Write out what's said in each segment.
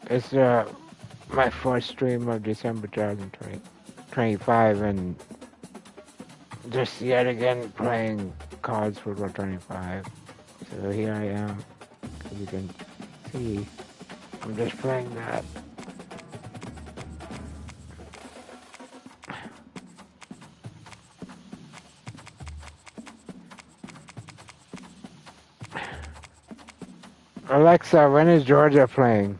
It's my first stream of December 2025, and just yet again playing College Football 25. So here I am. As you can see, I'm just playing that. Alexa, when is Georgia playing?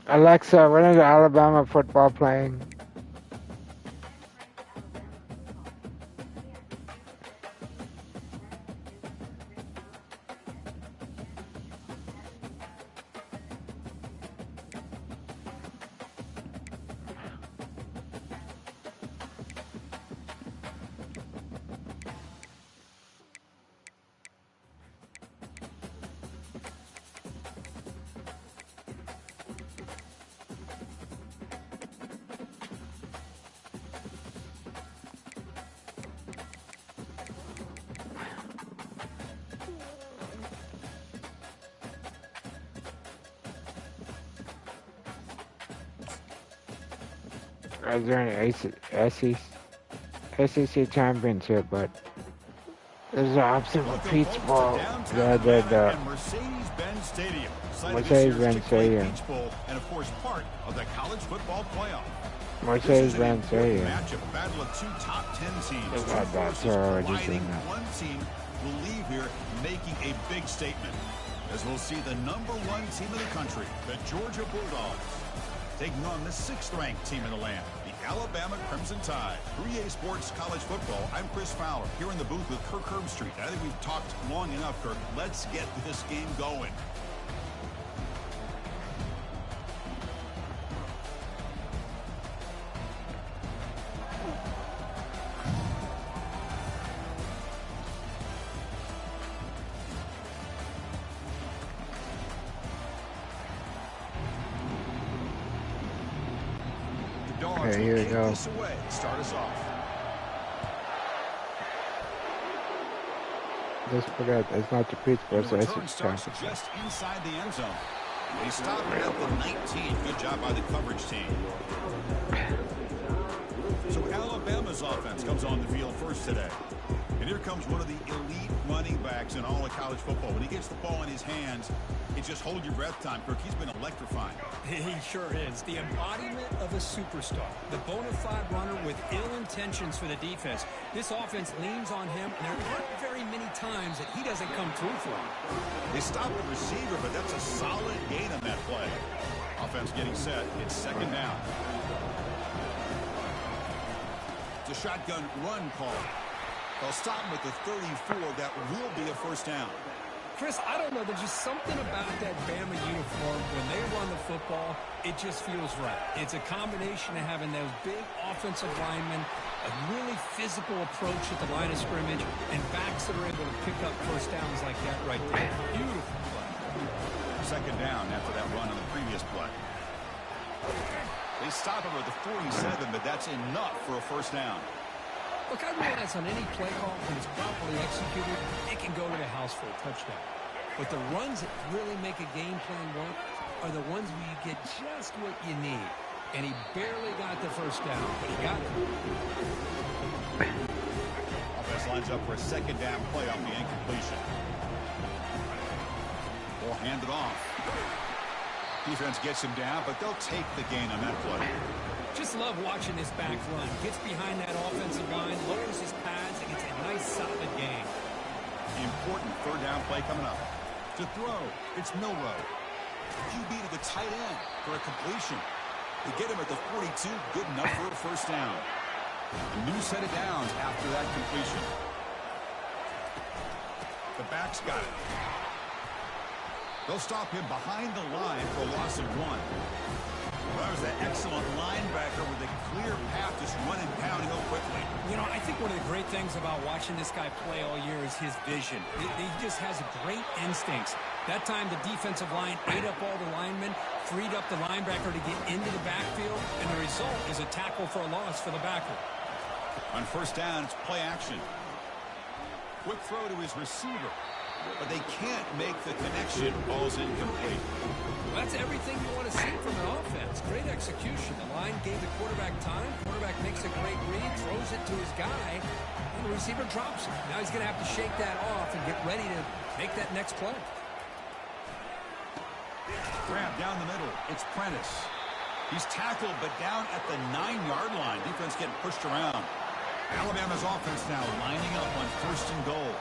Alexa, when is Alabama football playing? Is there an SEC championship? But there's an obstacle Peach Bowl. The Mercedes-Benz Stadium, site of this Mercedes-Benz year's Chick-fil-A Stadium. Peach Bowl, and of course part of the college football playoff. Mercedes-Benz This is an important Stadium. matchup, battle of two top 10 teams. They Two got that, forces so we're just colliding. doing that. One team will leave here making a big statement, as we'll see the #1 team in the country, the Georgia Bulldogs, taking on the 6th-ranked team in the land, the Alabama Crimson Tide. 3A Sports College Football. I'm Chris Fowler, here in the booth with Kirk Herbstreit. I think we've talked long enough, Kirk. Let's get this game going. Dogs Okay, will here we kick go. this away to start us off. Just forgot, it's not the Pittsburgh, The so it's return a starts chance. just inside the end zone. They stop at the 19. Good job by the coverage team. So Alabama's offense comes on the field first today. And here comes one of the elite running backs in all of college football. When he gets the ball in his hands, it's just hold your breath time, Kirk. He's been electrifying. He sure is. The embodiment of a superstar. The bona fide runner with ill intentions for the defense. This offense leans on him, and there aren't very many times that he doesn't come through for him. They stop the receiver, but that's a solid gain on that play. Offense getting set. It's second down. It's a shotgun run call. They'll stop him at the 34. That will be a first down. Chris, I don't know. There's just something about that Bama uniform. When they run the football, it just feels right. It's a combination of having those big offensive linemen, a really physical approach at the line of scrimmage, and backs that are able to pick up first downs like that right there. Beautiful play. Second down after that run on the previous play. They stop him at the 47, but that's enough for a first down. Look, I realize on any play call, when it's properly executed, it can go to the house for a touchdown. But the runs that really make a game plan work are the ones where you get just what you need. And he barely got the first down, but he got it. Offense lines up for a second down play off the incompletion. They'll hand it off. Defense gets him down, but they'll take the gain on that play. Just love watching this back run. Gets behind that offensive line, lowers his pads, and gets a nice solid gain. Important third down play coming up. To throw, it's Milroe. QB to the tight end for a completion. They get him at the 42, good enough for a first down. A new set of downs after that completion. The back's got it. They'll stop him behind the line for a loss of 1. That was an excellent linebacker with a clear path, just running downhill quickly. You know, I think one of the great things about watching this guy play all year is his vision. He just has great instincts. That time the defensive line ate up all the linemen, freed up the linebacker to get into the backfield, and the result is a tackle for a loss for the backer. On first down, it's play action. Quick throw to his receiver, but they can't make the connection. Ball's incomplete. Well, that's everything you want to see from an offense. Great execution. The line gave the quarterback time. Quarterback makes a great read, throws it to his guy, and the receiver drops it. Now he's going to have to shake that off and get ready to make that next play. Grab down the middle. It's Prentice. He's tackled, but down at the 9-yard line. Defense getting pushed around. Alabama's offense now lining up on first and goal.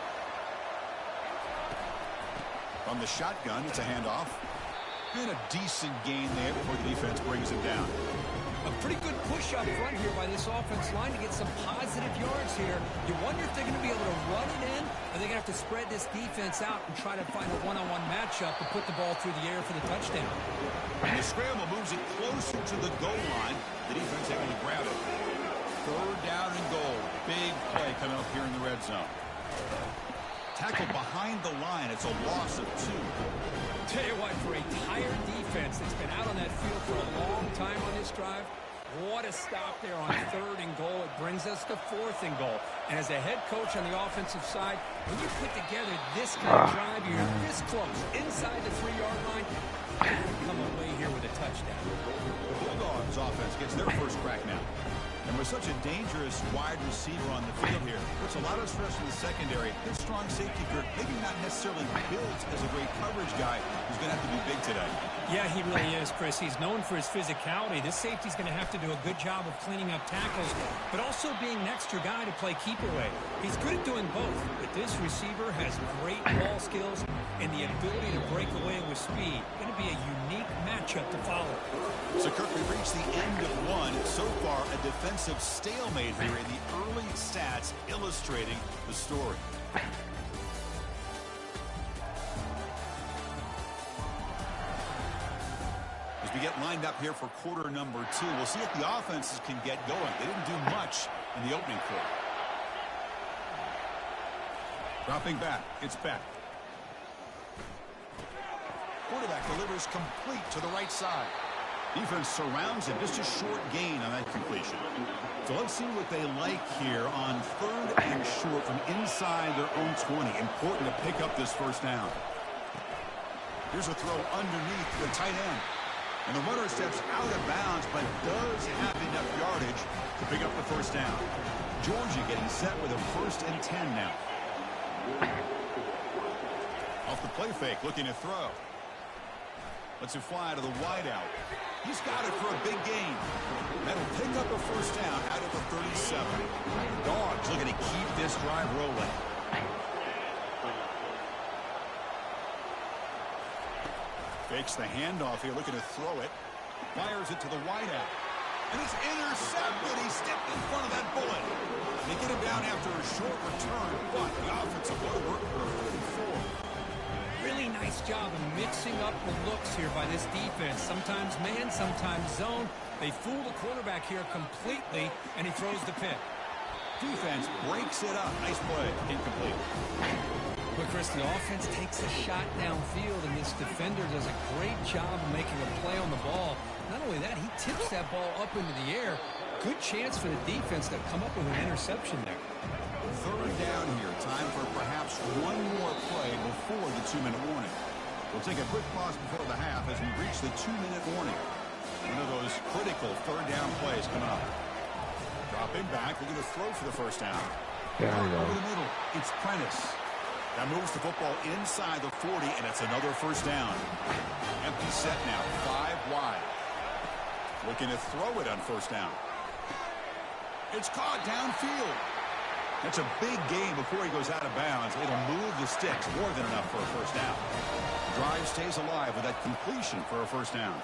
From the shotgun, it's a handoff. And a decent gain there before the defense brings him down. A pretty good push up front here by this offense line to get some positive yards here. You wonder if they're going to be able to run it in, or they're going to have to spread this defense out and try to find a one-on-one matchup to put the ball through the air for the touchdown. And the scramble moves it closer to the goal line. The defense able to grab it. Third down and goal. Big play coming up here in the red zone. Tackled behind the line. It's a loss of 2. Tell you what, for a tired defense that's been out on that field for a long time on this drive, what a stop there on third and goal. It brings us to fourth and goal. And as a head coach on the offensive side, when you put together this kind of drive, you're this close, inside the 3-yard line, you can come away here with a touchdown. The Bulldogs offense gets their first crack now. And with such a dangerous wide receiver on the field here, puts a lot of stress on the secondary. His strong safety, Kirk, maybe not necessarily built as a great coverage guy, who's going to have to be big today. Yeah, he really is, Chris. He's known for his physicality. This safety's going to have to do a good job of cleaning up tackles, but also being an extra guy to play keep away. He's good at doing both, but this receiver has great ball skills and the ability to break away with speed. Going to be a unique matchup to follow. So, Kirk, we've reached the end of one. So far, a defensive stalemate here in the early stats illustrating the story. As we get lined up here for quarter number 2, we'll see if the offenses can get going. They didn't do much in the opening quarter. Dropping back, it's Beck. Quarterback delivers complete to the right side. Defense surrounds him. Just a short gain on that completion. So let's see what they like here on 3rd and short from inside their own 20. Important to pick up this first down. Here's a throw underneath the tight end. And the runner steps out of bounds, but does have enough yardage to pick up the first down. Georgia getting set with a 1st and 10 now. Off the play fake, looking to throw. Lets it fly to the wideout. He's got it for a big gain. That'll pick up a first down out of the 37. Dogs looking to keep this drive rolling. Fakes the handoff here, looking to throw it. Fires it to the wideout. And it's intercepted. He stepped in front of that bullet. They get him down after a short return, but the offensive work for 44. Really nice job of mixing up the looks here by this defense. Sometimes man, sometimes zone. They fool the quarterback here completely, and he throws the pick. Defense breaks it up. Nice play. Incomplete. But Chris, the offense takes a shot downfield, and this defender does a great job of making a play on the ball. Not only that, he tips that ball up into the air. Good chance for the defense to come up with an interception there. 3rd down here. Time for perhaps one more play before the 2-minute warning. We'll take a quick pause before the half as we reach the 2-minute warning. One of those critical 3rd down plays coming up. Dropping back. We're going to throw for the first down. Over the middle. It's Prentice. That moves the football inside the 40, and it's another first down. Empty set now. 5 wide. Looking to throw it on first down. It's caught downfield. That's a big gain before he goes out of bounds. It'll move the sticks more than enough for a first down. Drive stays alive with that completion for a first down.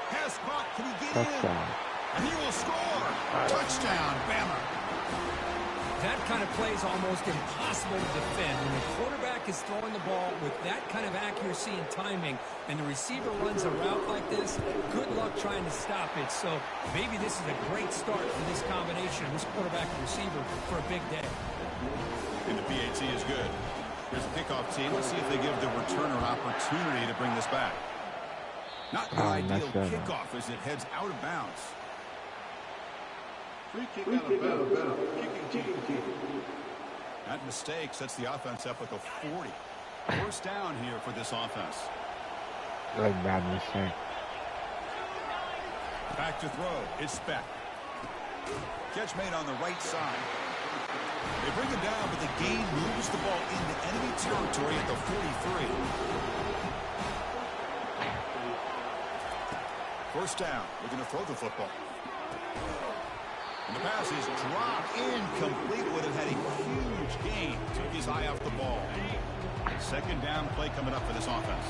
Pass caught. Can he get in? And he will score. Touchdown, Bama. That kind of play is almost impossible to defend. When the quarterback is throwing the ball with that kind of accuracy and timing, and the receiver runs a route like this, good luck trying to stop it. So maybe this is a great start for this combination, this quarterback and receiver, for a big day. And the PAT is good. Here's the kickoff team. Let's see if they give the returner an opportunity to bring this back. Not the ideal kickoff as it heads out of bounds. Free kick out of bounds. Kicking team. That mistake sets the offense up with a 40. First down here for this offense. Like bad mistake. Back to throw. It's Speck. Catch made on the right side. They bring him down, but the gain moves the ball into enemy territory at the 43. First down. We're going to throw the football. And the pass is dropped incomplete. Would have had a huge gain. Took his eye off the ball. Second down play coming up for this offense.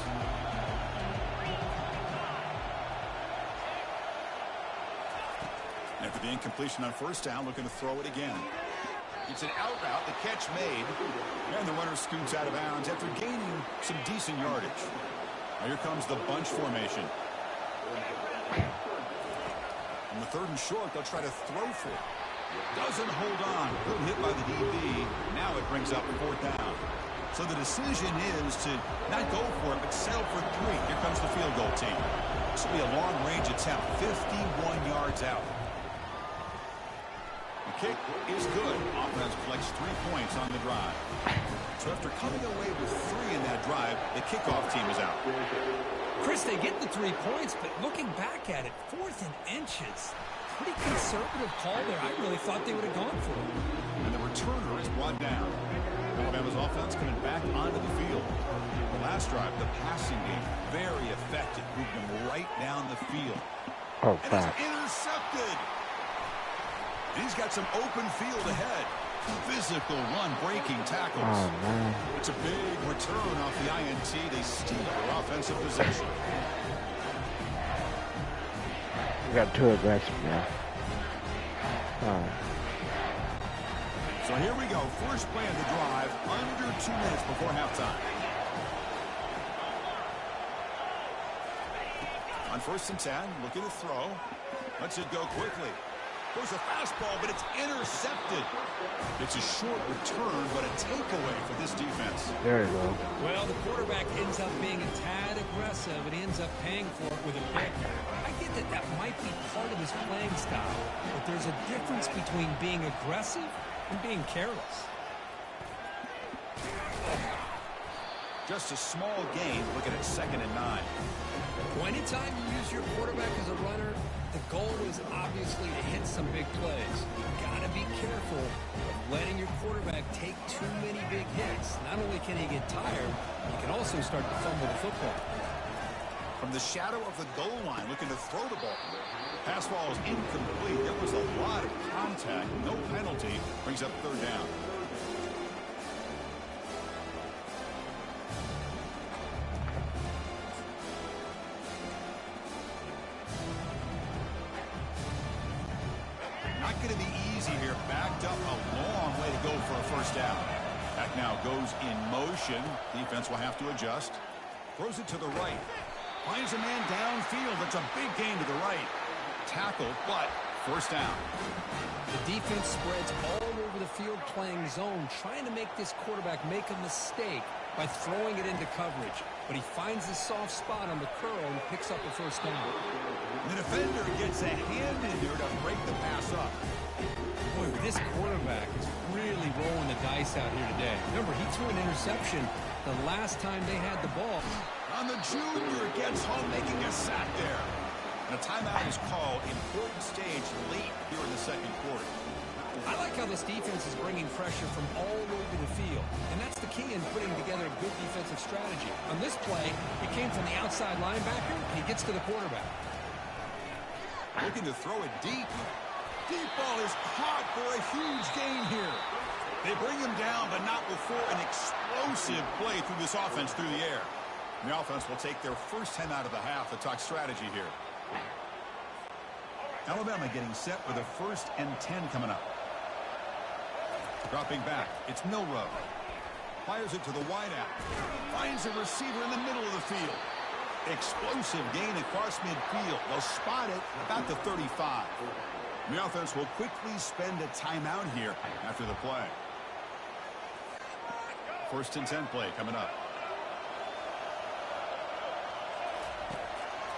After the incompletion on first down, looking to throw it again. It's an out route. The catch made. And the runner scoots out of bounds after gaining some decent yardage. Now here comes the bunch formation. On the 3rd and short, they'll try to throw for it. Doesn't hold on. Good hit by the DB. Now it brings up 4th down. So the decision is to not go for it, but settle for 3. Here comes the field goal team. This will be a long-range attempt, 51 yards out. The kick is good. Offense collects 3 points on the drive. So after coming away with 3 in that drive, the kickoff team is out. Chris, they get the 3 points, but looking back at it, 4th and inches. Pretty conservative call there. I really thought they would have gone for it. And the returner is brought down. Alabama's offense coming back onto the field. The last drive, the passing game, very effective. Moved them right down the field. Oh, and it's intercepted. And he's got some open field ahead. Physical run-breaking tackles. Oh, man. It's a big return off the INT. They steal their offensive possession. We got too aggressive now. Oh. So here we go. First play of the drive. Under 2 minutes before halftime. On 1st and 10, looking to throw. Lets it go quickly. Throws a fastball, but it's intercepted. It's a short return, but a takeaway for this defense. There you go. Well, the quarterback ends up being a tad aggressive, and he ends up paying for it with a pick. I get that that might be part of his playing style, but there's a difference between being aggressive and being careless. Just a small gain, looking at 2nd and 9. Well, anytime you use your quarterback as a runner, the goal is obviously to hit some big plays. You've got to be careful of letting your quarterback take too many big hits. Not only can he get tired, he can also start to fumble the football. From the shadow of the goal line, looking to throw the ball. Pass ball is incomplete. There was a lot of contact. No penalty. Brings up 3rd down. Not going to be easy here. Backed up a long way to go for a 1st down. Back now goes in motion. Defense will have to adjust. Throws it to the right. Finds a man downfield. That's a big gain to the right. Tackle, but 1st down. The defense spreads all over the field playing zone, trying to make this quarterback make a mistake by throwing it into coverage. But he finds the soft spot on the curl and picks up a 1st down. The defender gets a hand in there to break the pass up. Boy, this quarterback is really rolling the dice out here today. Remember, he threw an interception the last time they had the ball. On the junior, gets home, making a sack there. And a timeout is called. Important stage late here in the 2nd quarter. I like how this defense is bringing pressure from all over the field. And that's the key in putting together a good defensive strategy. On this play, it came from the outside linebacker, and he gets to the quarterback. Looking to throw it deep. Deep ball is caught for a huge gain here. They bring him down, but not before an explosive play through this offense through the air. And the offense will take their first 10 out of the half to talk strategy here. Alabama getting set for the 1st and 10 coming up. Dropping back, it's Milroe. Fires it to the wideout. Finds a receiver in the middle of the field. Explosive gain across midfield. They'll spot it about the 35. The offense will quickly spend a timeout here after the play. 1st and 10 play coming up.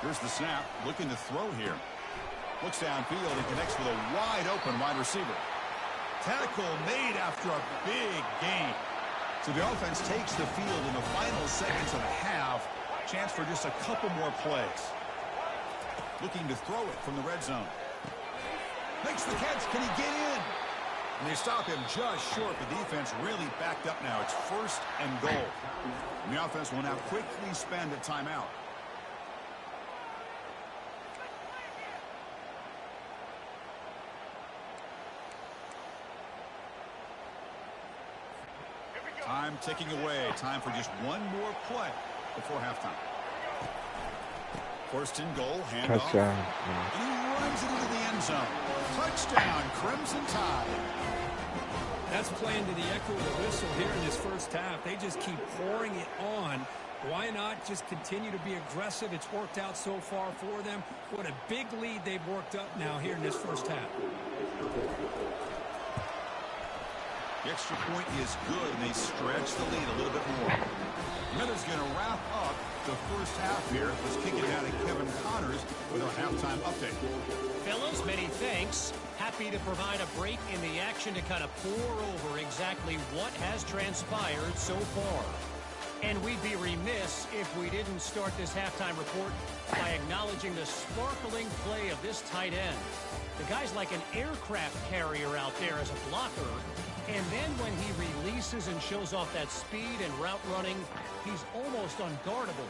Here's the snap. Looking to throw here. Looks downfield and connects with a wide-open wide receiver. Tackle made after a big gain. So the offense takes the field in the final seconds of the half. Chance for just a couple more plays. Looking to throw it from the red zone. Makes the catch. Can he get in? And they stop him just short. The defense really backed up now. It's 1st and goal. And the offense will now quickly spend a timeout. Time ticking away. Time for just one more play before halftime. 1st and goal. Handoff. Touchdown. And he runs it into the end zone. Touchdown, Crimson Tide. That's playing to the echo of the whistle here in this 1st half. They just keep pouring it on. Why not just continue to be aggressive? It's worked out so far for them. What a big lead they've worked up now here in this 1st half. The extra point is good, and they stretch the lead a little bit more. Miller's going to wrap up the 1st half here. Let's kick it down to Kevin Connors with our halftime update. Fellows, many thanks. Happy to provide a break in the action to kind of pour over exactly what has transpired so far. And we'd be remiss if we didn't start this halftime report by acknowledging the sparkling play of this tight end. The guy's like an aircraft carrier out there as a blocker. And then when he releases and shows off that speed and route running, he's almost unguardable.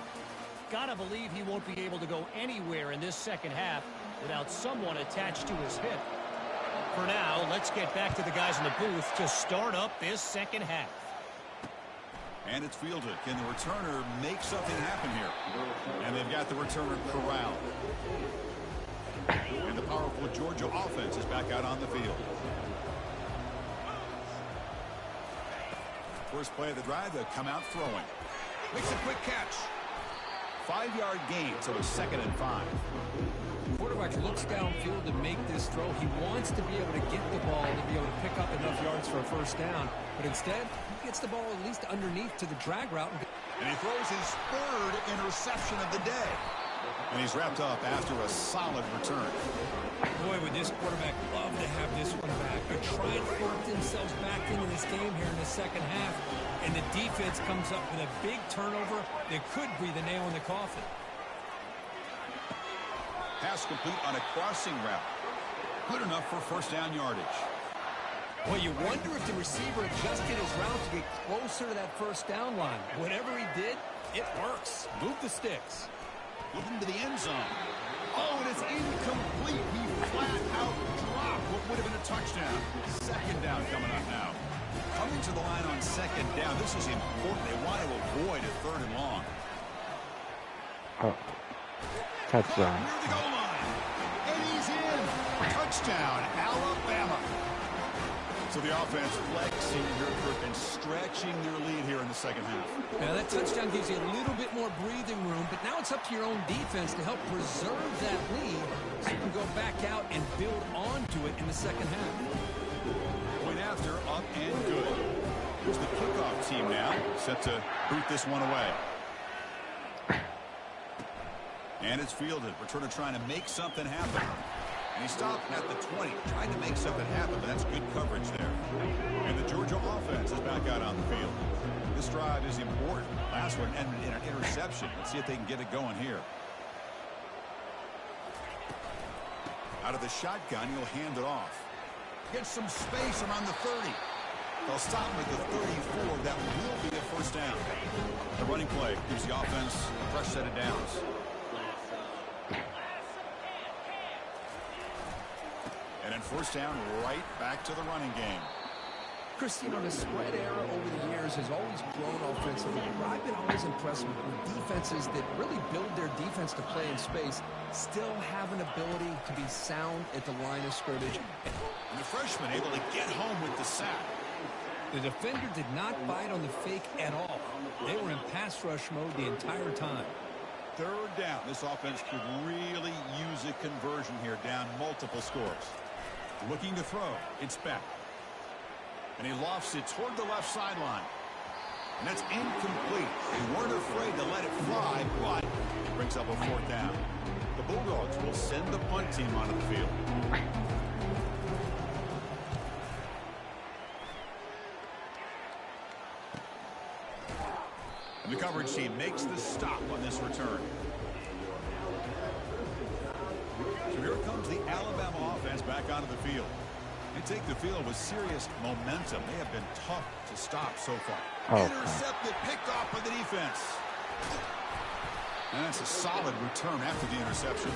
Gotta believe he won't be able to go anywhere in this 2nd half without someone attached to his hip. For now, let's get back to the guys in the booth to start up this 2nd half. And it's fielded. Can the returner make something happen here? And they've got the returner corralled. And the powerful Georgia offense is back out on the field. First play of the drive, they'll come out throwing. Makes a quick catch. 5-yard gain, so it's 2nd and 5. Quarterback quarterback looks downfield to make this throw. He wants to be able to get the ball to be able to pick up enough yards for a first down. But instead, he gets the ball at least underneath to the drag route. And he throws his third interception of the day. And he's wrapped up after a solid return. Boy, would this quarterback love to have this one back. They're trying to work themselves back into this game here in the second half. And the defense comes up with a big turnover that could be the nail in the coffin. Pass complete on a crossing route. Good enough for first down yardage. Well, you wonder if the receiver adjusted his route to get closer to that first down line. Whatever he did, it works. Move the sticks. Looking to the end zone. Oh, and it's incomplete. He flat out dropped what would have been a touchdown. Second down coming up now. Coming to the line on second down. This is important. They want to avoid a third and long. Oh. Touchdown. Near the goal line. And he's in. Touchdown, Alabama. So the offense flexing here and stretching their lead here in the second half. Now that touchdown gives you a little bit more breathing room, but now it's up to your own defense to help preserve that lead so you can go back out and build onto it in the second half. Point after, up and good. Here's the kickoff team now, set to boot this one away. And it's fielded. Returner trying to make something happen. And he stopped at the 20, trying to make something happen, but that's good coverage there. And the Georgia offense is back out on the field. This drive is important. Last one ended in an interception. Let's see if they can get it going here. Out of the shotgun, he'll hand it off. Gets some space around the 30. They'll stop him at the 34. That will be a first down. The running play gives the offense a fresh set of downs. And then first down, right back to the running game. Chris, you know, the spread era over the years has always grown offensively. I've been always impressed with defenses that really build their defense to play in space, still have an ability to be sound at the line of scrimmage. And the freshman able to get home with the sack. The defender did not bite on the fake at all. They were in pass rush mode the entire time. Third down. This offense could really use a conversion here, down multiple scores. Looking to throw. It's back. And he lofts it toward the left sideline. And that's incomplete. They weren't afraid to let it fly, but it brings up a fourth down. The Bulldogs will send the punt team onto the field. And the coverage team makes the stop on this return. So here comes the Alabama offense back onto the field. They take the field with serious momentum. They have been tough to stop so far. Oh. Intercepted, picked off by the defense. And that's a solid return after the interception.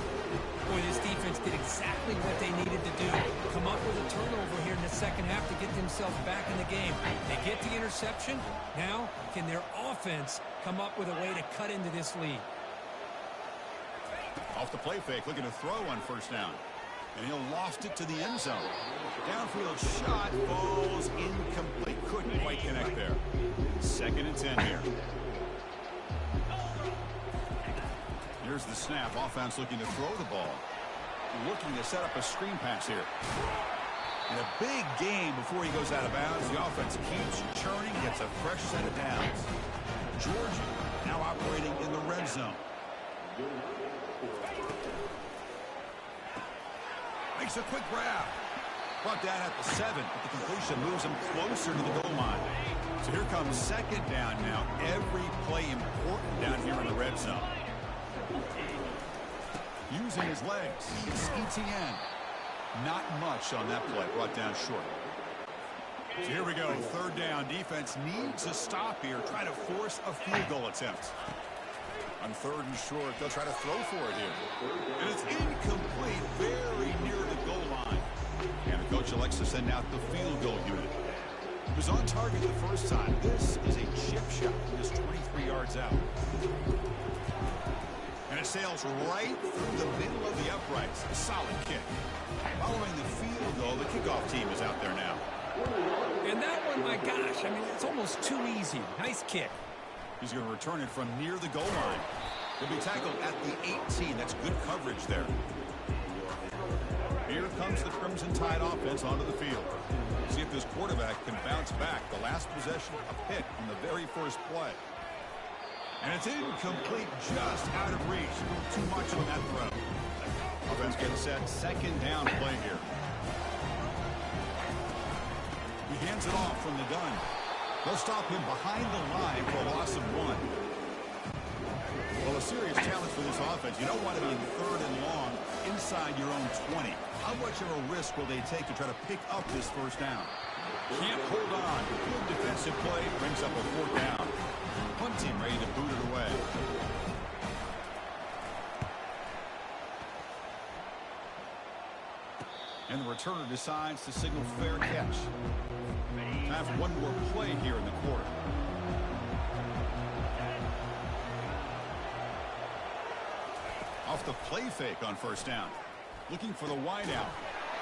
Boy, this defense did exactly what they needed to do. Come up with a turnover here in the second half to get themselves back in the game. They get the interception. Now, can their offense come up with a way to cut into this lead? Off the play fake, looking to throw on first down. And he'll loft it to the end zone. Downfield shot falls incomplete. Couldn't quite connect there. 2nd and 10 here. Here's the snap. Offense looking to throw the ball. Looking to set up a screen pass here. And a big game before he goes out of bounds. The offense keeps churning, gets a fresh set of downs. Georgia now operating in the red zone. Makes a quick grab. Brought down at the 7, but the completion moves him closer to the goal line. So here comes 2nd down now. Every play important down here in the red zone. Using his legs, it's Etienne. Not much on that play. Brought down short. So here we go. 3rd down. Defense needs a stop here. Try to force a field goal attempt. On 3rd and short, they'll try to throw for it here. And it's incomplete, very near the goal line. And the coach elects to send out the field goal unit. He was on target the first time. This is a chip shot, just 23 yards out. And it sails right through the middle of the uprights. A solid kick. Following the field goal, the kickoff team is out there now. And that one, my gosh, I mean, it's almost too easy. Nice kick. He's going to return it from near the goal line. He'll be tackled at the 18. That's good coverage there. comes the Crimson Tide offense onto the field. See if this quarterback can bounce back. The last possession, a pick on the very first play. And it's incomplete, just out of reach. Too much on that throw. Offense gets set, second down play here. He hands it off from the gun. They'll stop him behind the line for a loss of 1. Well, a serious challenge for this offense. You don't want to be in third and long inside your own 20. How much of a risk will they take to try to pick up this first down? Can't hold on. Good defensive play brings up a 4th down. Punt team ready to boot it away. And the returner decides to signal fair catch. Time for one more play here in the quarter. Off the play fake on first down. Looking for the wideout.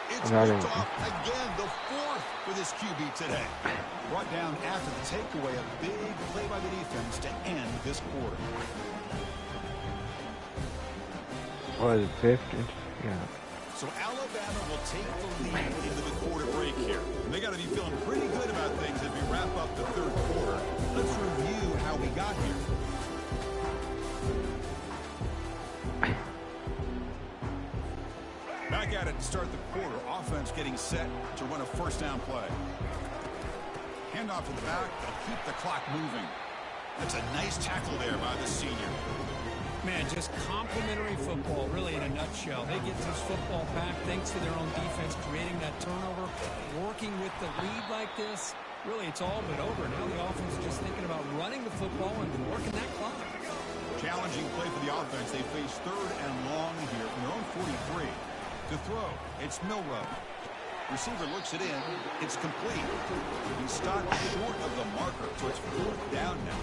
It's picked off again, the 4th for this QB today. Brought down after the takeaway, a big play by the defense to end this quarter. Was it 5th? Yeah. So Alabama will take the lead into the quarter break here. And they got to be feeling pretty good about things as we wrap up the third quarter. Let's review how we got here. Back at it to start the quarter. Offense getting set to run a first down play. Hand off to the back. They'll keep the clock moving. That's a nice tackle there by the senior. Man, just complimentary football, really, in a nutshell. They get this football back thanks to their own defense, creating that turnover, working with the lead like this. Really, it's all but over. Now the offense is just thinking about running the football and working that clock. Challenging play for the offense. They face third and long here from their own 43. To throw, it's Milroe. Receiver looks it in. It's complete. He's stopped short of the marker, so it's 4th down now.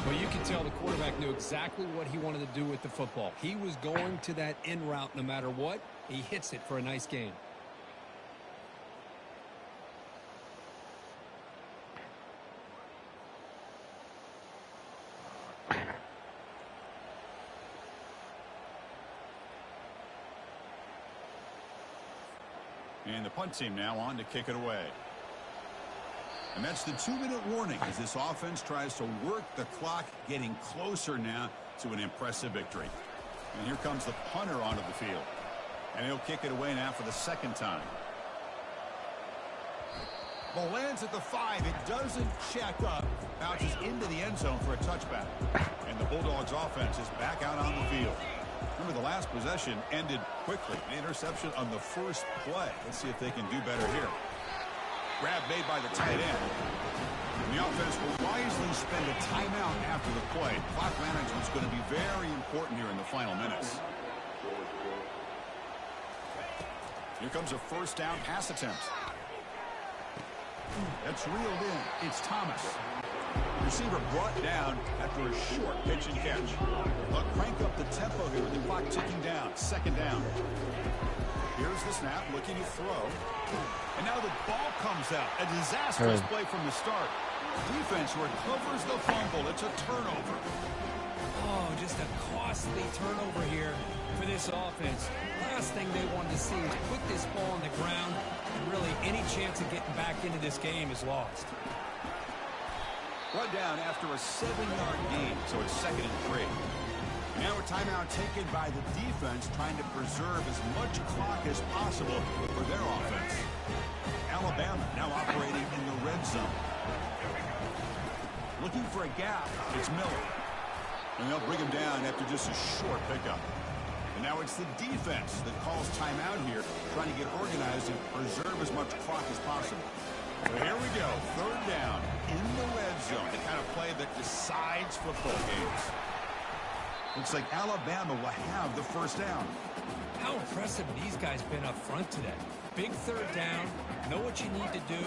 Well, you can tell the quarterback knew exactly what he wanted to do with the football. He was going to that in route no matter what. He hits it for a nice gain. And the punt team now on to kick it away. And that's the 2-minute warning as this offense tries to work the clock, getting closer now to an impressive victory. And here comes the punter onto the field. And he'll kick it away now for the second time. Ball lands at the 5. It doesn't check up. Bounces into the end zone for a touchback. And the Bulldogs offense is back out on the field. Remember, the last possession ended quickly. An interception on the first play. Let's see if they can do better here. Grab made by the tight end. And the offense will wisely spend a timeout after the play. Clock management's going to be very important here in the final minutes. Here comes a first down pass attempt. That's reeled in. It's Thomas. Receiver brought down after a short pitch and catch. They'll crank up the tempo here with the clock ticking down. Second down. Here's the snap, looking to throw. And now the ball comes out. A disastrous play from the start. Defense recovers the fumble. It's a turnover. Oh, just a costly turnover here for this offense. Last thing they wanted to see is put this ball on the ground, and really any chance of getting back into this game is lost. Brought down after a 7-yard gain, so it's 2nd and 3. Now a timeout taken by the defense, trying to preserve as much clock as possible for their offense. Alabama now operating in the red zone. Looking for a gap. It's Miller. And they'll bring him down after just a short pickup. And now it's the defense that calls timeout here, trying to get organized and preserve as much clock as possible. So here we go, 3rd down in the red zone, the kind of play that decides football games. Looks like Alabama will have the first down. How impressive these guys been up front today. Big 3rd down, know what you need to do,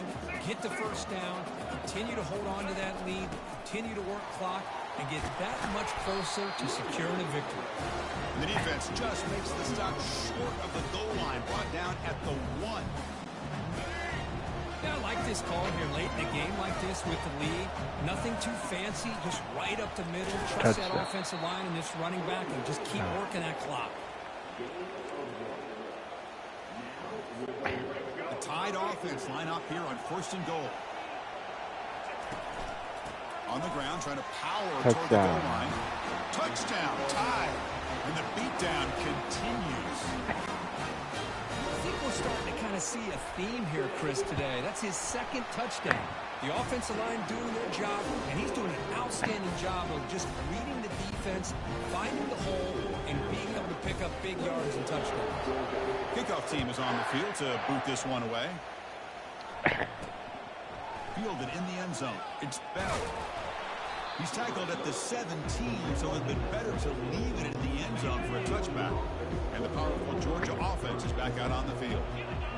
get the first down, continue to hold on to that lead, continue to work clock, and get that much closer to securing a victory. And the defense just makes the stop short of the goal line, brought down at the 1. Yeah, I like this call here late in the game like this with the lead. Nothing too fancy, just right up the middle. Trust that offensive line and this running back and just keep working that clock. Tide offense line up here on 1st and goal. On the ground, trying to power toward the goal line. Touchdown, Tide. And the beatdown continues. I think we're starting to kind of see a theme here, Chris, today. That's his 2nd touchdown. The offensive line doing their job, and he's doing an outstanding job of just reading the defense, finding the hole, and being able to pick up big yards and touchdowns. Kickoff team is on the field to boot this one away. Fielded in the end zone. It's Bell. He's tackled at the 17, so it's been better to leave it in the end zone for a touchback. And the powerful Georgia offense is back out on the field.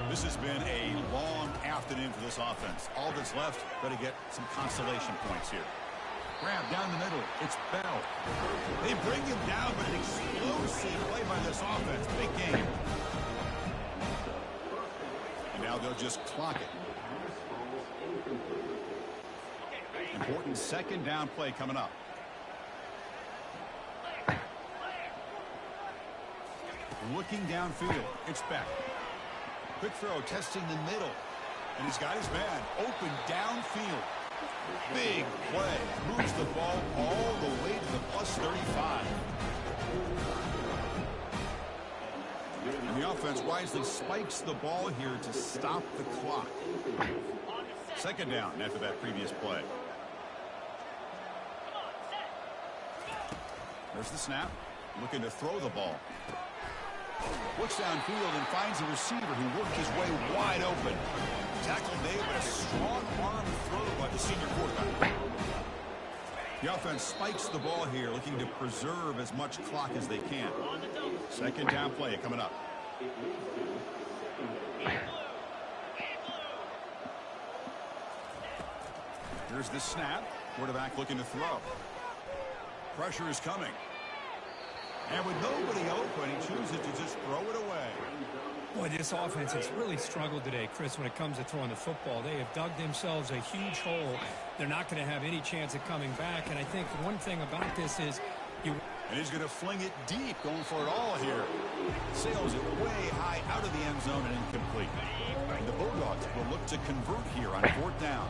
This has been a long afternoon for this offense. All that's left, got to get some consolation points here. Grab down the middle. It's Bell. They bring him down, but an explosive play by this offense. Big game. And now they'll just clock it. Important 2nd down play coming up. Looking downfield. It's Beck. Quick throw, testing the middle. And he's got his man open downfield. Big play. Moves the ball all the way to the +35. And the offense wisely spikes the ball here to stop the clock. 2nd down after that previous play. There's the snap. Looking to throw the ball. Looks downfield and finds a receiver who worked his way wide open. Tackle made, but a strong arm throw by the senior quarterback. The offense spikes the ball here, looking to preserve as much clock as they can. 2nd down play coming up. Here's the snap. Quarterback looking to throw. Pressure is coming. And with nobody open, he chooses to just throw it away. Boy, this offense has really struggled today, Chris, when it comes to throwing the football. They have dug themselves a huge hole. They're not going to have any chance of coming back. And I think one thing about this is and he's going to fling it deep, going for it all here. Sails it way high out of the end zone and incomplete. And the Bulldogs will look to convert here on 4th down.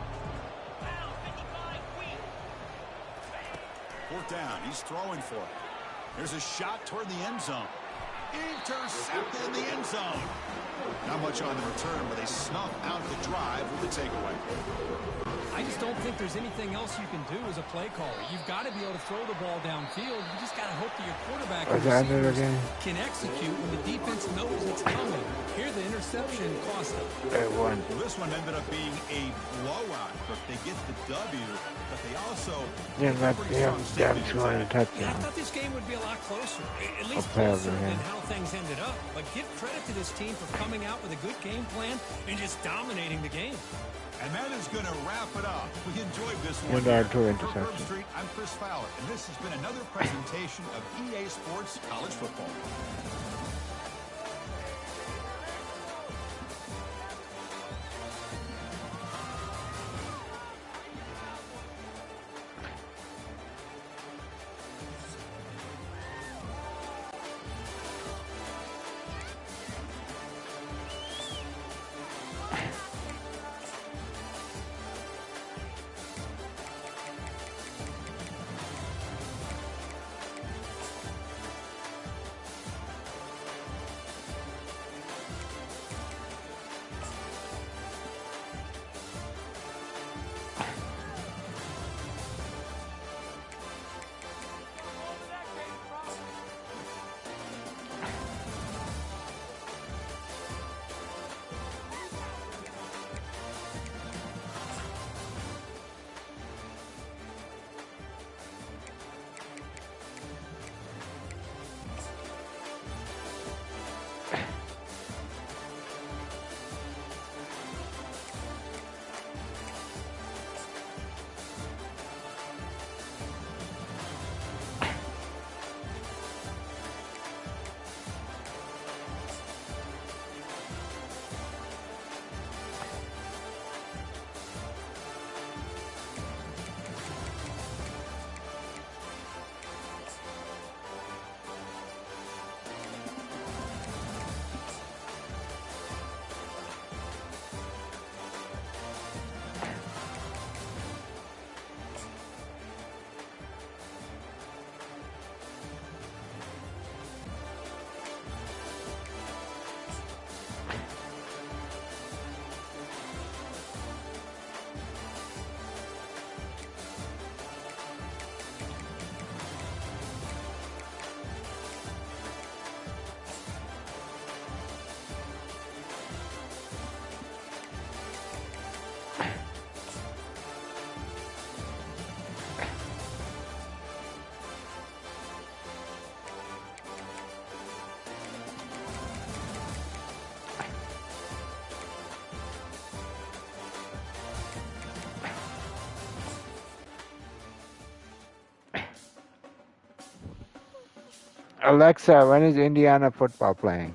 4th down. He's throwing for it. There's a shot toward the end zone. Intercepted in the end zone. Not much on the return, but they snuff out the drive with the takeaway. I just don't think there's anything else you can do as a play caller. You've got to be able to throw the ball downfield. You just got to hope that your quarterback and receivers can execute when the defense knows it's coming. Here, the interception cost them. Well, this one ended up being a blowout, but they get the W. But they also scored a touchdown. Yeah, I thought this game would be a lot closer, at least closer than how things ended up. But give credit to this team for coming out with a good game plan and just dominating the game. And that is going to wrap it up. We enjoyed this one. And our 2 interceptions. Street, I'm Chris Fowler, and this has been another presentation of EA Sports College Football. Alexa, when is Indiana football playing?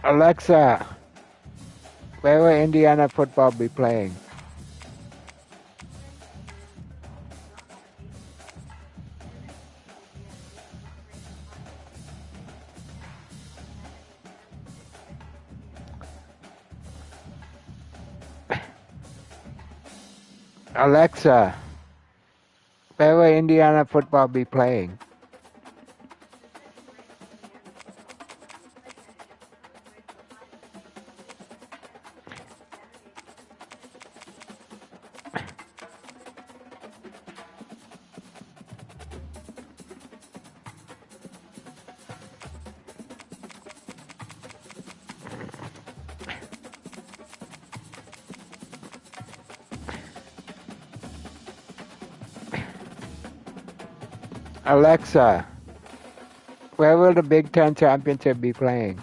Alexa, where will Indiana football be playing? Alexa, where will Indiana football be playing? Alexa, where will the Big Ten Championship be playing?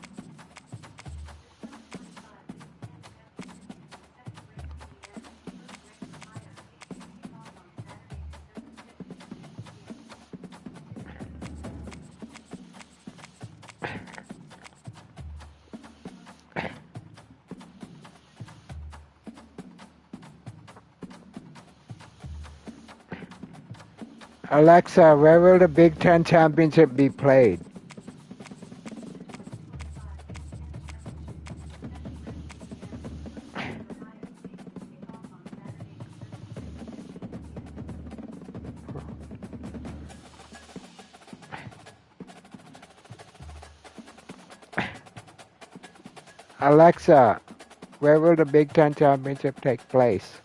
Alexa, where will the Big Ten Championship be played? Alexa, where will the Big Ten Championship take place?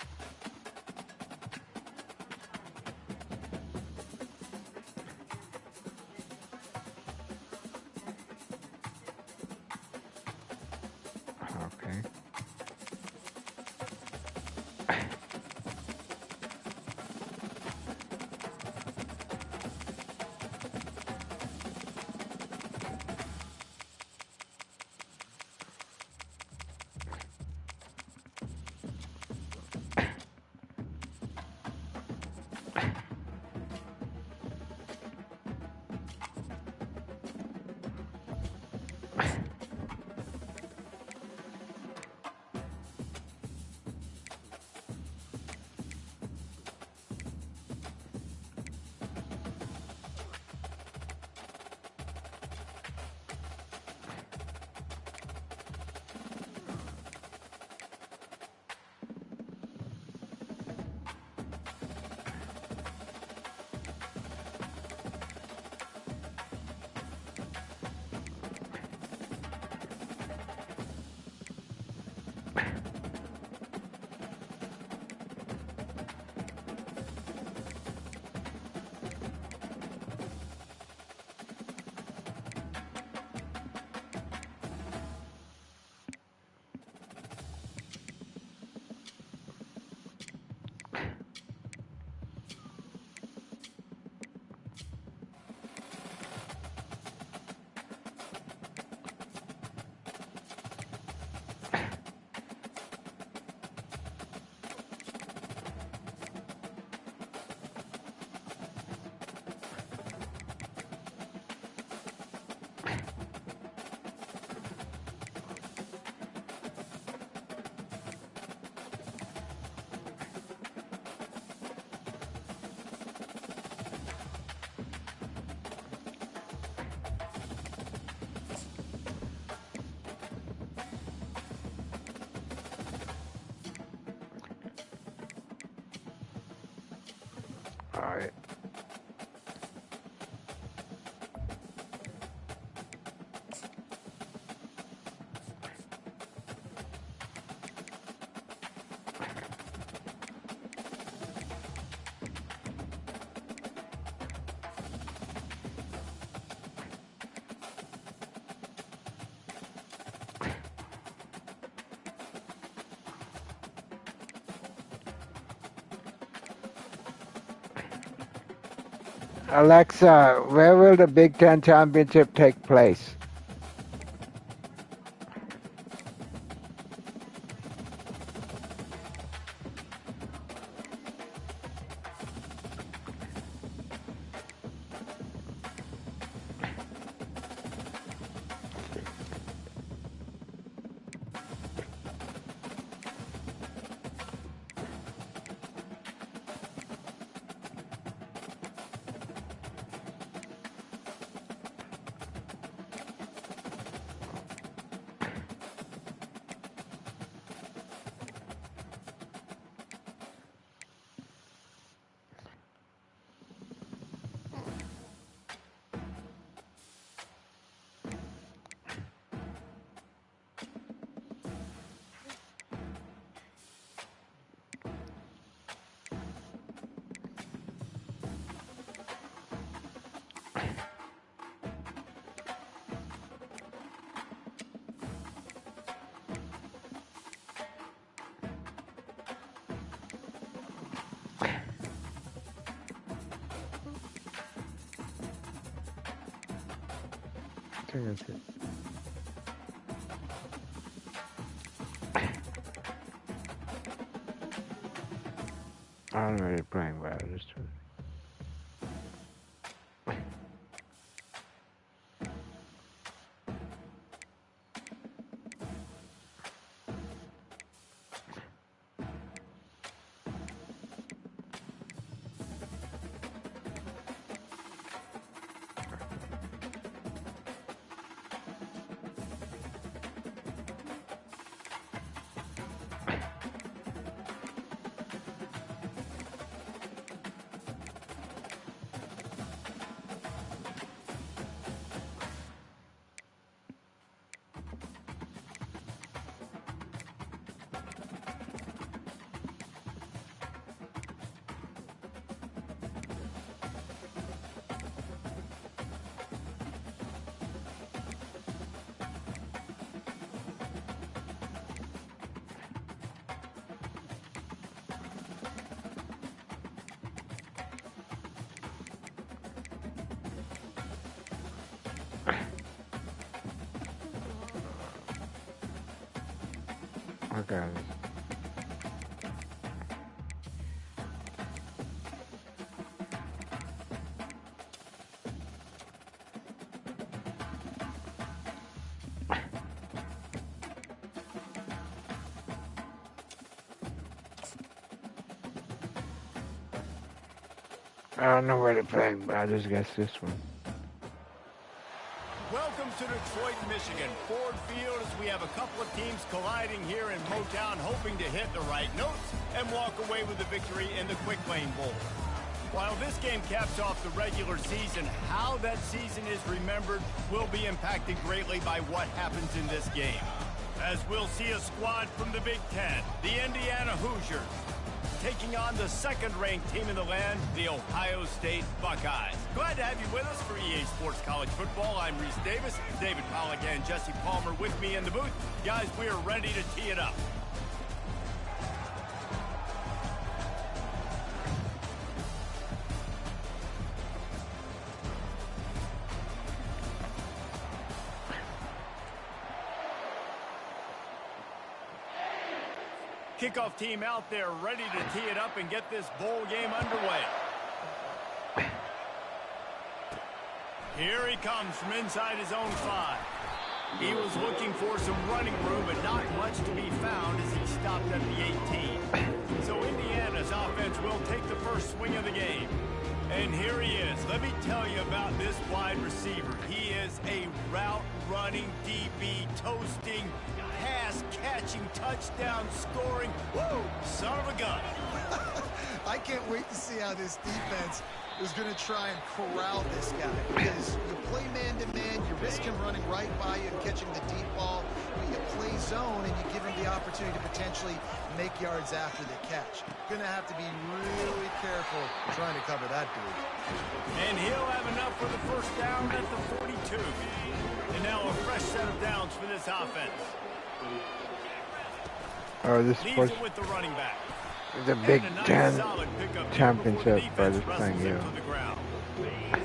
Okay. All right. Alexa, where will the Big Ten Championship take place? I think that's it. I don't know if they're playing well. Just okay. I don't know where they're playing, but I just guess this one. Welcome to Detroit, Michigan. Ford Field, as we have a couple of teams colliding here in Motown, hoping to hit the right notes and walk away with the victory in the Quick Lane Bowl. While this game caps off the regular season, how that season is remembered will be impacted greatly by what happens in this game. As we'll see a squad from the Big Ten, the Indiana Hoosiers, taking on the second-ranked team in the land, the Ohio State Buckeyes. Glad to have you with us for EA Sports College Football. I'm Reese Davis, David Pollack and Jesse Palmer with me in the booth. Guys, we are ready to tee it up. Kickoff team out there ready to tee it up and get this bowl game underway. Here he comes from inside his own 5. He was looking for some running room, but not much to be found as he stopped at the 18. So Indiana's offense will take the first swing of the game. And here he is. Let me tell you about this wide receiver. He is a route-running DB, toasting, pass-catching, touchdown-scoring, woo, son of a gun. I can't wait to see how this defense is going to try and corral this guy, because you play man-to-man, you risk him running right by you and catching the deep ball, but you play zone and you give him the opportunity to potentially make yards after the catch. Going to have to be really careful trying to cover that dude. And he'll have enough for the first down at the 42. And now a fresh set of downs for this offense. Oh, this Leaves was it with the running back. the Big Ten Championship by this thing, yeah.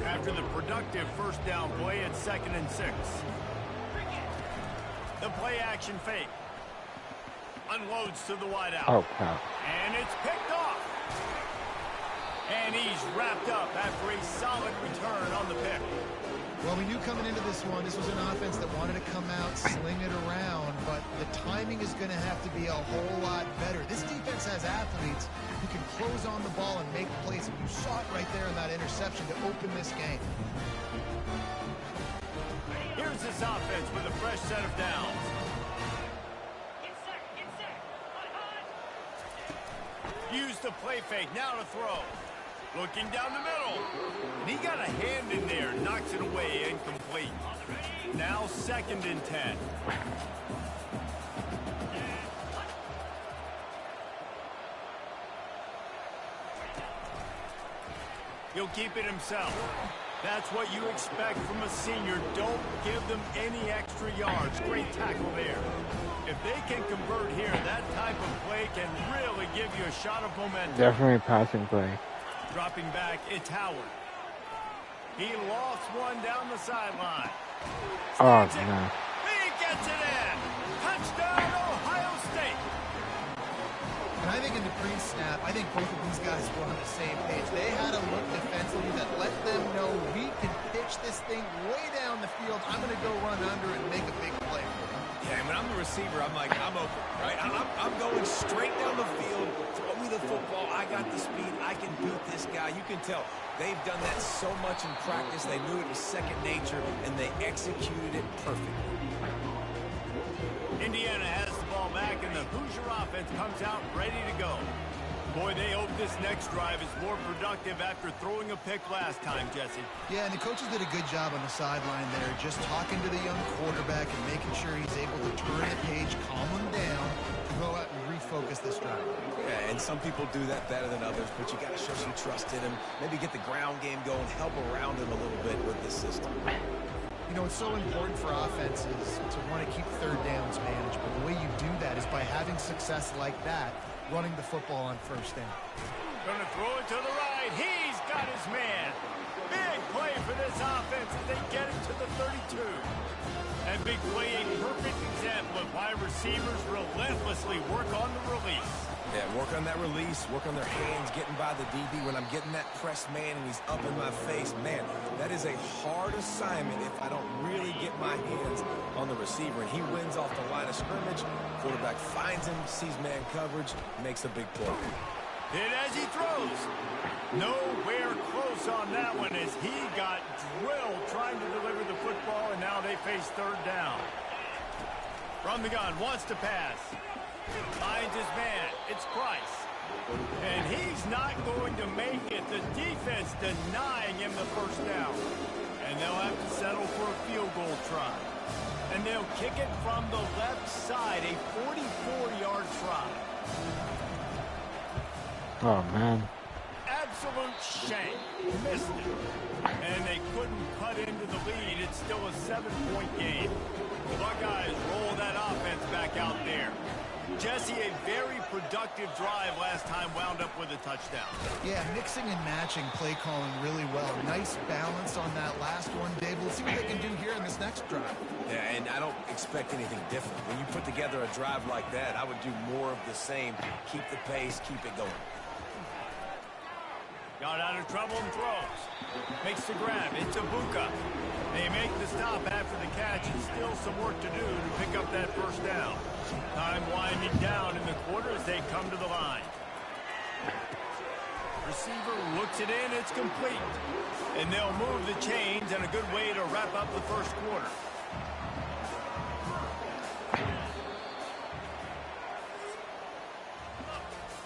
After the productive first down play, it's 2nd and 6. The play action fake. Unloads to the wideout. Oh, crap. And it's picked off. And he's wrapped up after a solid return on the pick. Well, we knew coming into this one, this was an offense that wanted to come out, sling it around, but the timing is going to have to be a whole lot better. This defense has athletes who can close on the ball and make plays, and you saw it right there in that interception to open this game. Here's this offense with a fresh set of downs. Use the play fake, now to throw. Looking down the middle. And he got a hand in there, knocks it away, incomplete. Now 2nd and 10. He'll keep it himself. That's what you expect from a senior. Don't give them any extra yards. Great tackle there. If they can convert here, that type of play can really give you a shot of momentum. Definitely passing play. Dropping back, it's Howard. He lost one down the sideline. Oh, Snags it. no. He gets it in. Touchdown, Ohio State. And I think in the pre-snap, I think both of these guys were on the same page. They had a look defensively that let them know we can pitch this thing way down the field. I'm going to go run under and make a big play. Yeah, and when I'm the receiver, I'm like, I'm open, right? I'm going straight down the field. Throw me the football. I got the speed. I can beat this guy. You can tell they've done that so much in practice. They knew it was second nature, and they executed it perfectly. Indiana has the ball back, and the Hoosier offense comes out ready to go. Boy, they hope this next drive is more productive after throwing a pick last time, Jesse. Yeah, and the coaches did a good job on the sideline there, just talking to the young quarterback and making sure he's able to turn the page, calm him down, and go out and refocus this drive. Yeah, and some people do that better than others, but you got to show some trust in him. Maybe get the ground game going, help around him a little bit with this system. You know, it's so important for offenses to want to keep third downs managed, but the way you do that is by having success like that, running the football on first down. Gonna throw it to the right. He's got his man. Big play for this offense as they get it to the 32. And big play, a perfect example of why receivers relentlessly work on the release. Yeah, work on that release, work on their hands, getting by the DB. When I'm getting that press man and he's up in my face, man, that is a hard assignment if I don't really get my hands on the receiver. And he wins off the line of scrimmage. Quarterback finds him, sees man coverage, makes a big play. Hit as he throws. Nowhere close on that one as he got drilled trying to deliver the football, and now they face third down. From the gun, wants to pass. Finds his man. It's Price. And he's not going to make it. The defense denying him the first down. And they'll have to settle for a field goal try. And they'll kick it from the left side, a 44-yard try. Oh, man. Absolute shame. Missed it. And they couldn't cut into the lead. It's still a 7-point game. The Buckeyes roll that offense back out there. Jesse, a very productive drive last time, wound up with a touchdown. Yeah, mixing and matching play calling really well. Nice balance on that last one, Dave. We'll see what they can do here in this next drive. Yeah, and I don't expect anything different. When you put together a drive like that, I would do more of the same. Keep the pace, keep it going. Got out of trouble and throws. Makes the grab. It's Ibuka. They make the stop after the catch, and still some work to do to pick up that first down. Time winding down in the quarter as they come to the line. Receiver looks it in. It's complete. And they'll move the chains, and a good way to wrap up the first quarter.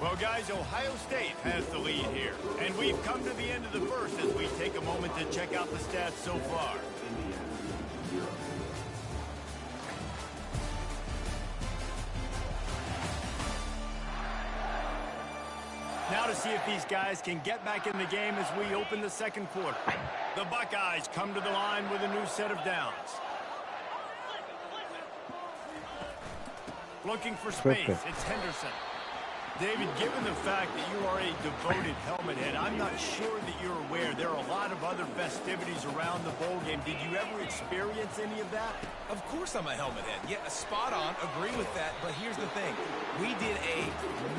Well, guys, Ohio State has the lead here. And we've come to the end of the first as we take a moment to check out the stats so far. Now to see if these guys can get back in the game as we open the second quarter. The Buckeyes come to the line with a new set of downs. Looking for space. It's Henderson. David, given the fact that you are a devoted helmet head, I'm not sure that you're aware there are a lot of other festivities around the bowl game. Did you ever experience any of that? Of course I'm a helmet head. Yeah, spot on. Agree with that. But here's the thing. We did a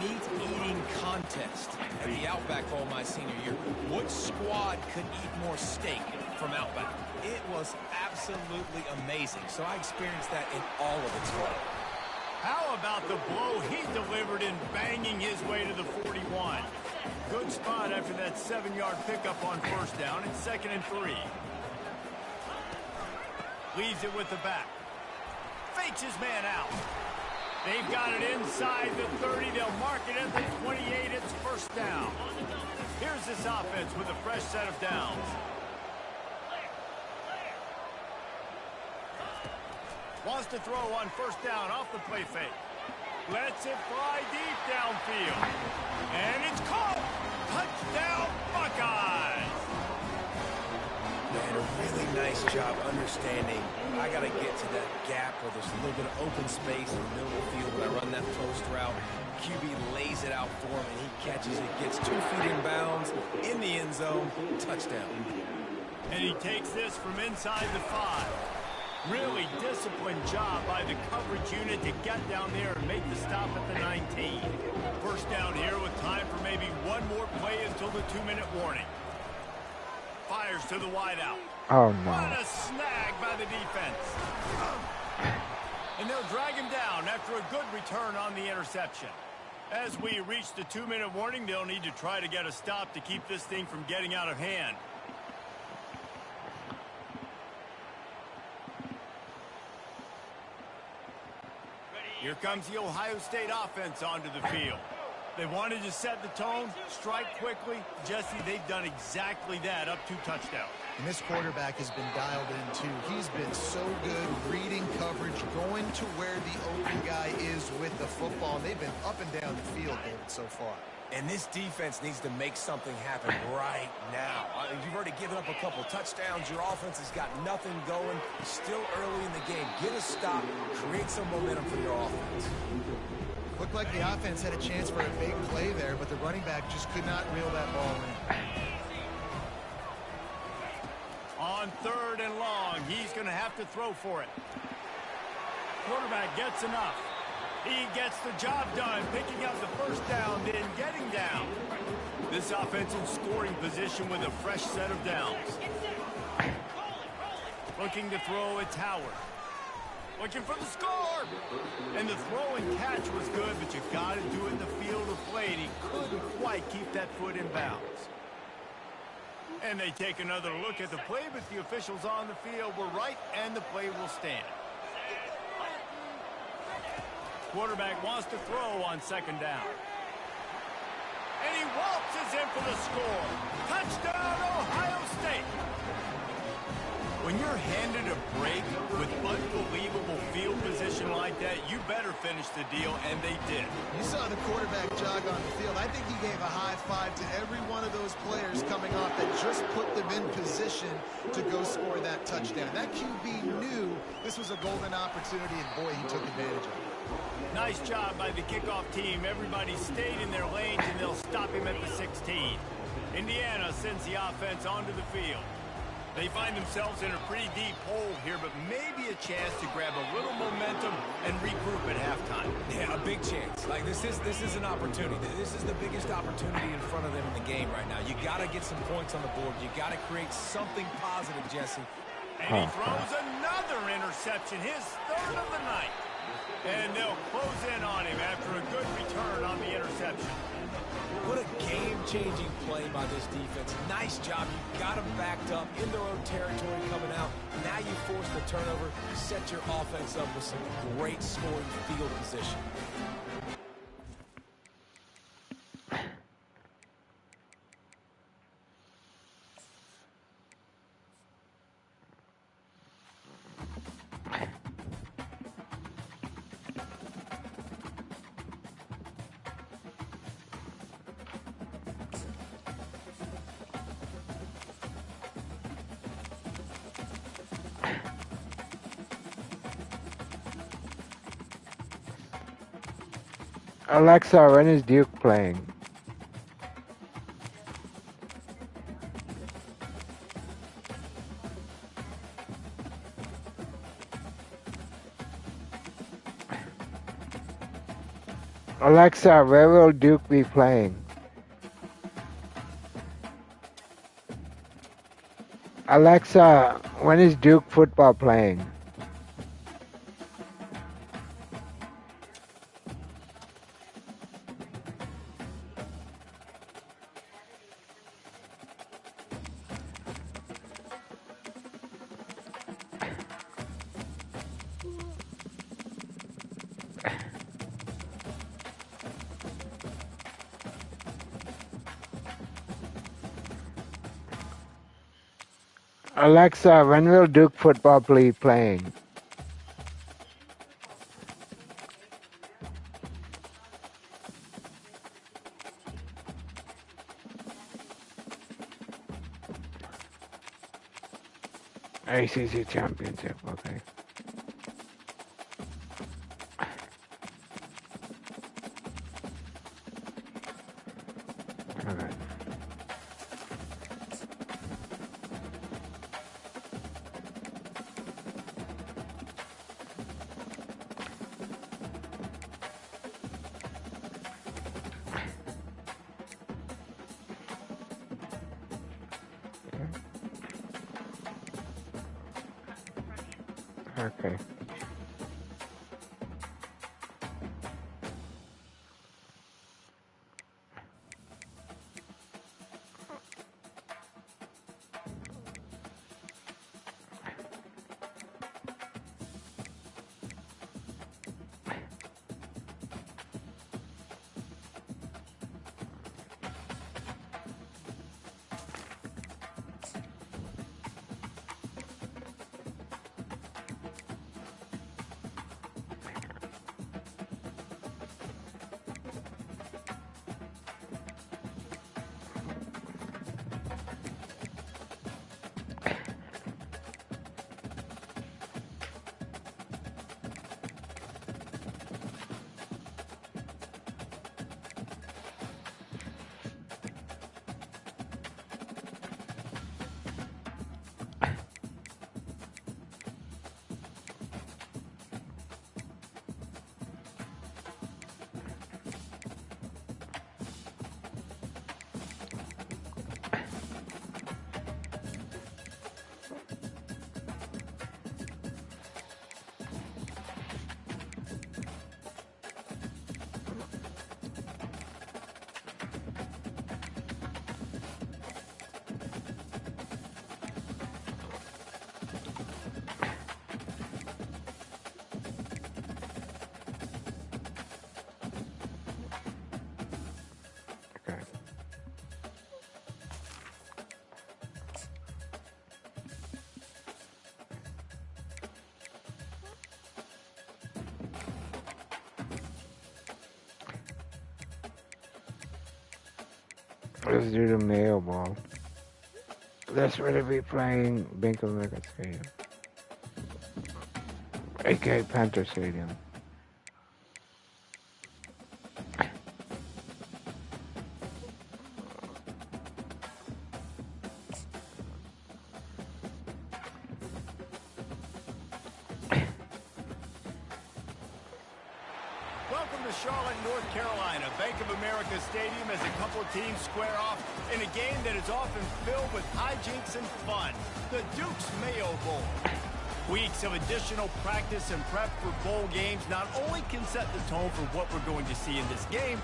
meat-eating contest at the Outback Bowl my senior year. What squad could eat more steak from Outback? It was absolutely amazing. So I experienced that in all of its glory. How about the blow he delivered in banging his way to the 41? Good spot after that 7-yard pickup on first down. It's 2nd and 3. Leaves it with the back. Fakes his man out. They've got it inside the 30. They'll mark it at the 28. It's first down. Here's this offense with a fresh set of downs. Wants to throw on first down off the play fake. Lets it fly deep downfield. And it's caught. Touchdown, Buckeyes. Man, a really nice job understanding I got to get to that gap where there's a little bit of open space in the middle of the field when I run that post route. QB lays it out for him, and he catches it, gets 2 feet in bounds, in the end zone, touchdown. And he takes this from inside the 5. Really disciplined job by the coverage unit to get down there and make the stop at the 19. First down here with time for maybe one more play until the 2-minute warning. Fires to the wideout. Oh, no. What a snag by the defense. And they'll drag him down after a good return on the interception. As we reach the 2-minute warning, they'll need to try to get a stop to keep this thing from getting out of hand. Here comes the Ohio State offense onto the field. They wanted to set the tone, strike quickly. Jesse, they've done exactly that, up 2 touchdowns. And this quarterback has been dialed in, too. He's been so good reading coverage, going to where the open guy is with the football. And they've been up and down the field, David, so far. And this defense needs to make something happen right now. You've already given up a couple touchdowns. Your offense has got nothing going. Still early in the game. Get a stop. Create some momentum for your offense. Looked like the offense had a chance for a big play there, but the running back just could not reel that ball in. On 3rd and long, he's going to have to throw for it. Quarterback gets enough. He gets the job done, picking up the first down, then getting down. This offense in scoring position with a fresh set of downs. Looking to throw, it's Howard. Looking for the score. And the throw and catch was good, but you got to do it in the field of play, and he couldn't quite keep that foot in bounds. And they take another look at the play, but the officials on the field were right, and the play will stand. Quarterback wants to throw on 2nd down. And he waltzes in for the score. Touchdown, Ohio State. When you're handed a break with unbelievable field position like that, you better finish the deal, and they did. You saw the quarterback jog on the field. I think he gave a high five to every one of those players coming off that just put them in position to go score that touchdown. That QB knew this was a golden opportunity, and boy, he took advantage of it. Nice job by the kickoff team. Everybody stayed in their lanes, and they'll stop him at the 16. Indiana sends the offense onto the field. They find themselves in a pretty deep hole here, but maybe a chance to grab a little momentum and regroup at halftime. Yeah, a big chance. Like, this is an opportunity. This is the biggest opportunity in front of them in the game right now. You got to get some points on the board. You got to create something positive, Jesse. And he throws another interception, his 3rd of the night. And they'll close in on him after a good return on the interception. What a game-changing play by this defense. Nice job. You got them backed up in their own territory coming out. Now you force the turnover. Set your offense up with some great scoring field position. Alexa, when is Duke playing? Alexa, where will Duke be playing? Alexa, when is Duke football playing? Alexa, when will Duke football be playing? ACC Championship, okay. Okay. Okay. Okay. Let's do the Mayo Ball. That's where they'll be playing Bank of America Stadium. aka Panther Stadium. Welcome to Charlotte, North Carolina. Bank of America Stadium as a couple teams square off in a game that is often filled with hijinks and fun. The Duke's Mayo Bowl. Weeks of additional practice and prep for bowl games not only can set the tone for what we're going to see in this game,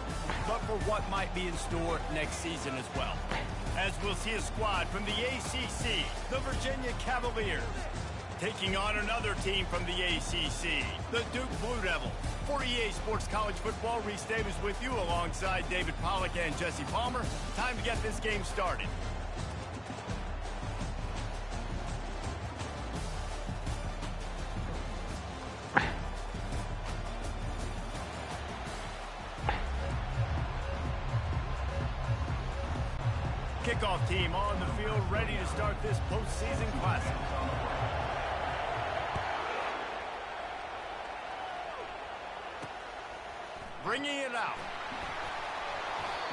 but for what might be in store next season as well. As we'll see a squad from the ACC, the Virginia Cavaliers, taking on another team from the ACC, the Duke Blue Devils. For EA Sports College Football, Reese Davis with you alongside David Pollack and Jesse Palmer. Time to get this game started. Kickoff team on the field, ready to start this postseason classic. bringing it out.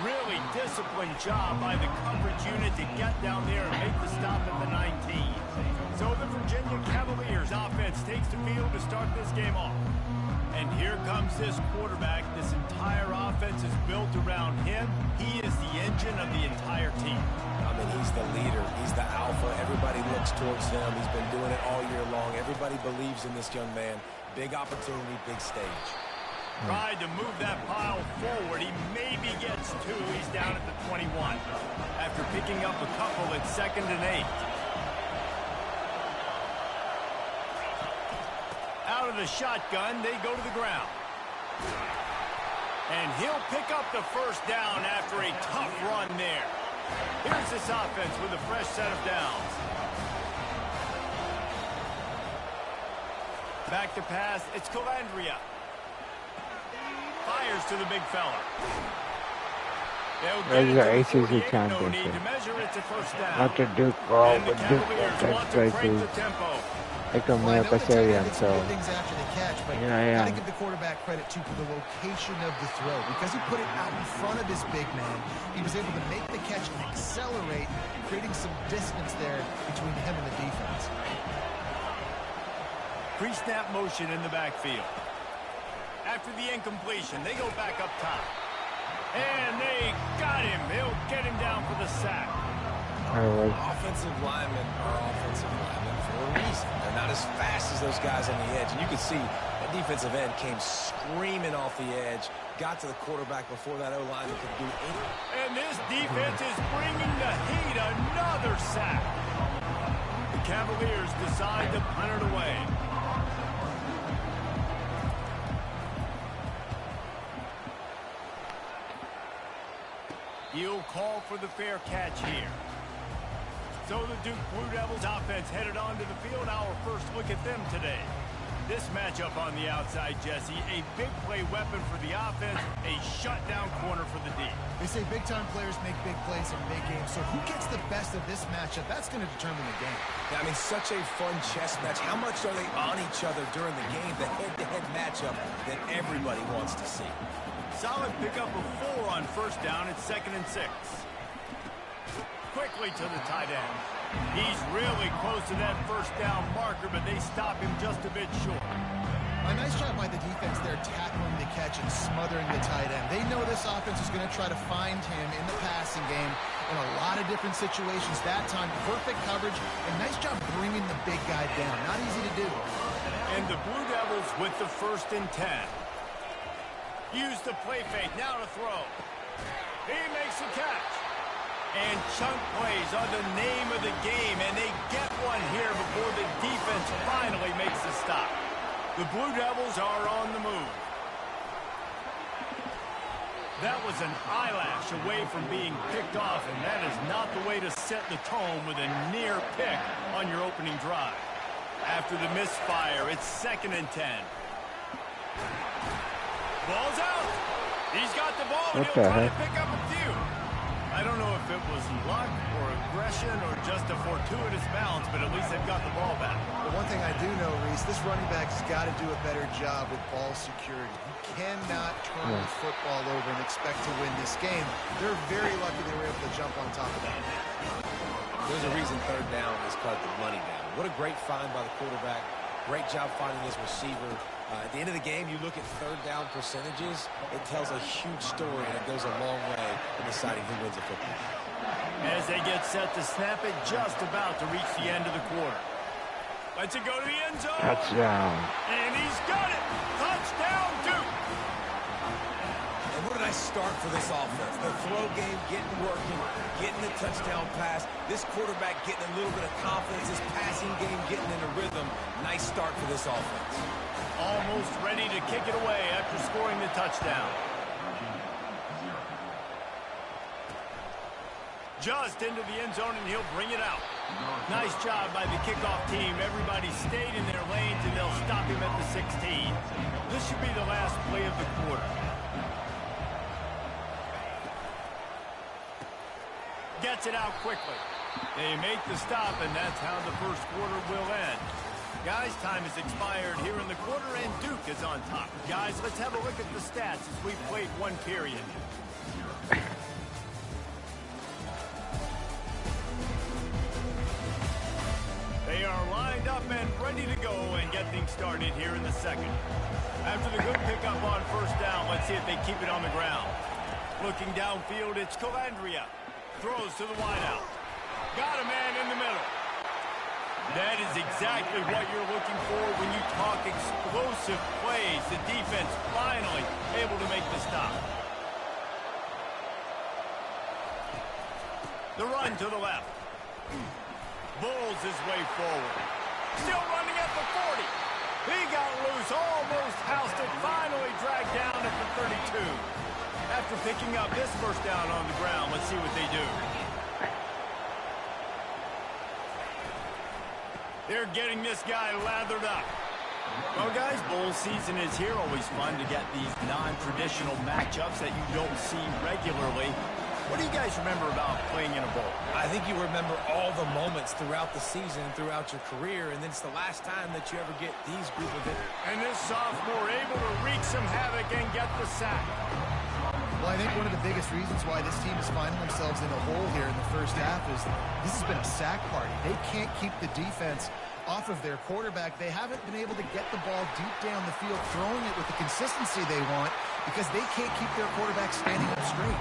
Really disciplined job by the coverage unit to get down there and make the stop at the 19. So the Virginia Cavaliers offense takes the field to start this game off. And here comes this quarterback. This entire offense is built around him. He is the engine of the entire team. I mean, he's the leader. He's the alpha. Everybody looks towards him. He's been doing it all year long. Everybody believes in this young man. Big opportunity, big stage. Tried to move that pile forward. He maybe gets two. He's down at the 21. After picking up a couple at 2nd and 8. Out of the shotgun, they go to the ground. And he'll pick up the first down after a tough run there. Here's this offense with a fresh set of downs. Back to pass, it's Calandria. Fires to the big fella. There's the ACC No need championship. to measure, it's a first down. Not to Duke ball, And the but Duke Cavaliers takes want to crank places. the tempo. Like a Well, I know America the tight end Stadium, did some so good things after the catch, but here I gotta am. give the quarterback credit too for the location of the throw. Because he put it out in front of his big man, he was able to make the catch and accelerate, creating some distance there between him and the defense. Pre-snap motion in the backfield. After the incompletion, they go back up top. And they got him. They'll get him down for the sack. Offensive linemen are offensive linemen for a reason. They're not as fast as those guys on the edge. And you can see that defensive end came screaming off the edge, got to the quarterback before that O-lineman could do anything. And this defense is bringing the heat. Another sack. The Cavaliers decide to punt it away. He'll call for the fair catch here. So the Duke Blue Devils offense headed onto the field. Our first look at them today. This matchup on the outside, Jesse, a big play weapon for the offense, a shutdown corner for the D. They say big-time players make big plays in big games, so who gets the best of this matchup? That's going to determine the game. I mean, such a fun chess match. How much are they on each other during the game? The head-to-head matchup that everybody wants to see. Solid pickup of 4 on first down at 2nd and 6. Quickly to the tight end. He's really close to that first down marker, but they stop him just a bit short. A nice job by the defense there tackling the catch and smothering the tight end. They know this offense is going to try to find him in the passing game in a lot of different situations. That time, perfect coverage, and nice job bringing the big guy down. Not easy to do. And the Blue Devils with the 1st and 10. Use the play fake, now to throw. He makes the catch. And chunk plays are the name of the game, and they get one here before the defense finally makes the stop. The Blue Devils are on the move. That was an eyelash away from being picked off, and that is not the way to set the tone with a near pick on your opening drive. After the misfire, it's 2nd and 10. Ball's out. He's got the ball, and he'll try to pick up a few. I don't know if it was luck or aggression or just a fortuitous bounce, but at least they've got the ball back. The one thing I do know, Reese, this running back has got to do a better job with ball security. You cannot turn the football over and expect to win this game. They're very lucky they were able to jump on top of that. There's a reason 3rd down is called the money down. What a great find by the quarterback. Great job finding his receiver. At the end of the game, you look at 3rd down percentages, it tells a huge story, and it goes a long way in deciding who wins a football. As they get set to snap it, just about to reach the end of the quarter. Let's it go to the end zone. Touchdown. And he's got it. Touchdown, Duke. And what a nice start for this offense. The throw game getting working, getting the touchdown pass. This quarterback getting a little bit of confidence. This passing game getting in a rhythm. Nice start for this offense. Almost ready to kick it away after scoring the touchdown. Just into the end zone, and he'll bring it out. Nice job by the kickoff team. Everybody stayed in their lanes, and they'll stop him at the 16. This should be the last play of the quarter. Gets it out quickly. They make the stop, and that's how the first quarter will end. Guys, time has expired here in the quarter, and Duke is on top. Guys, let's have a look at the stats as we've played one period. They are lined up and ready to go and get things started here in the second. After the good pickup on first down, let's see if they keep it on the ground. Looking downfield, it's Colandrea. Throws to the wideout. Got a man in the middle. That is exactly what you're looking for when you talk explosive plays. The defense finally able to make the stop. The run to the left. Bulls his way forward. Still running at the 40. He got loose, almost housed it, finally dragged down at the 32. After picking up this first down on the ground, let's see what they do. They're getting this guy lathered up. Well, guys, bowl season is here. Always fun to get these non-traditional matchups that you don't see regularly. What do you guys remember about playing in a bowl? I think you remember all the moments throughout the season, throughout your career, and then it's the last time that you ever get these group of it. And this sophomore able to wreak some havoc and get the sack. Well, I think one of the biggest reasons why this team is finding themselves in a hole here in the first half is this has been a sack party. They can't keep the defense off of their quarterback. They haven't been able to get the ball deep down the field, throwing it with the consistency they want because they can't keep their quarterback standing up straight.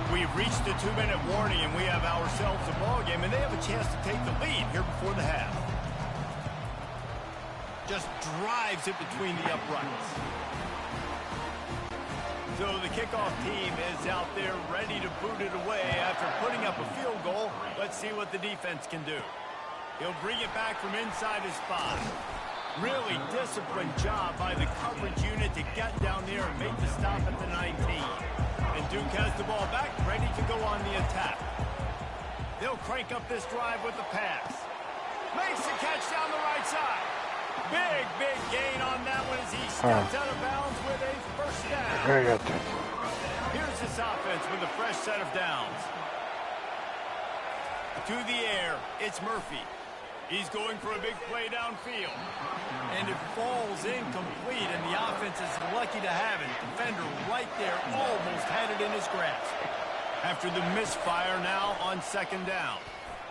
We've reached the 2-minute warning, and we have ourselves a ball game, and they have a chance to take the lead here before the half. Just drives it between the uprights. So the kickoff team is out there ready to boot it away after putting up a field goal. Let's see what the defense can do. He'll bring it back from inside his 5. Really disciplined job by the coverage unit to get down there and make the stop at the 19. And Duke has the ball back, ready to go on the attack. They'll crank up this drive with the pass. Makes the catch down the right side. Big gain on that one as he steps out of bounds with a first down. Very good. Here's this offense with a fresh set of downs. To the air, it's Murphy. He's going for a big play downfield. And it falls incomplete, and the offense is lucky to have it. Defender right there almost had it in his grasp. After the misfire now on second down.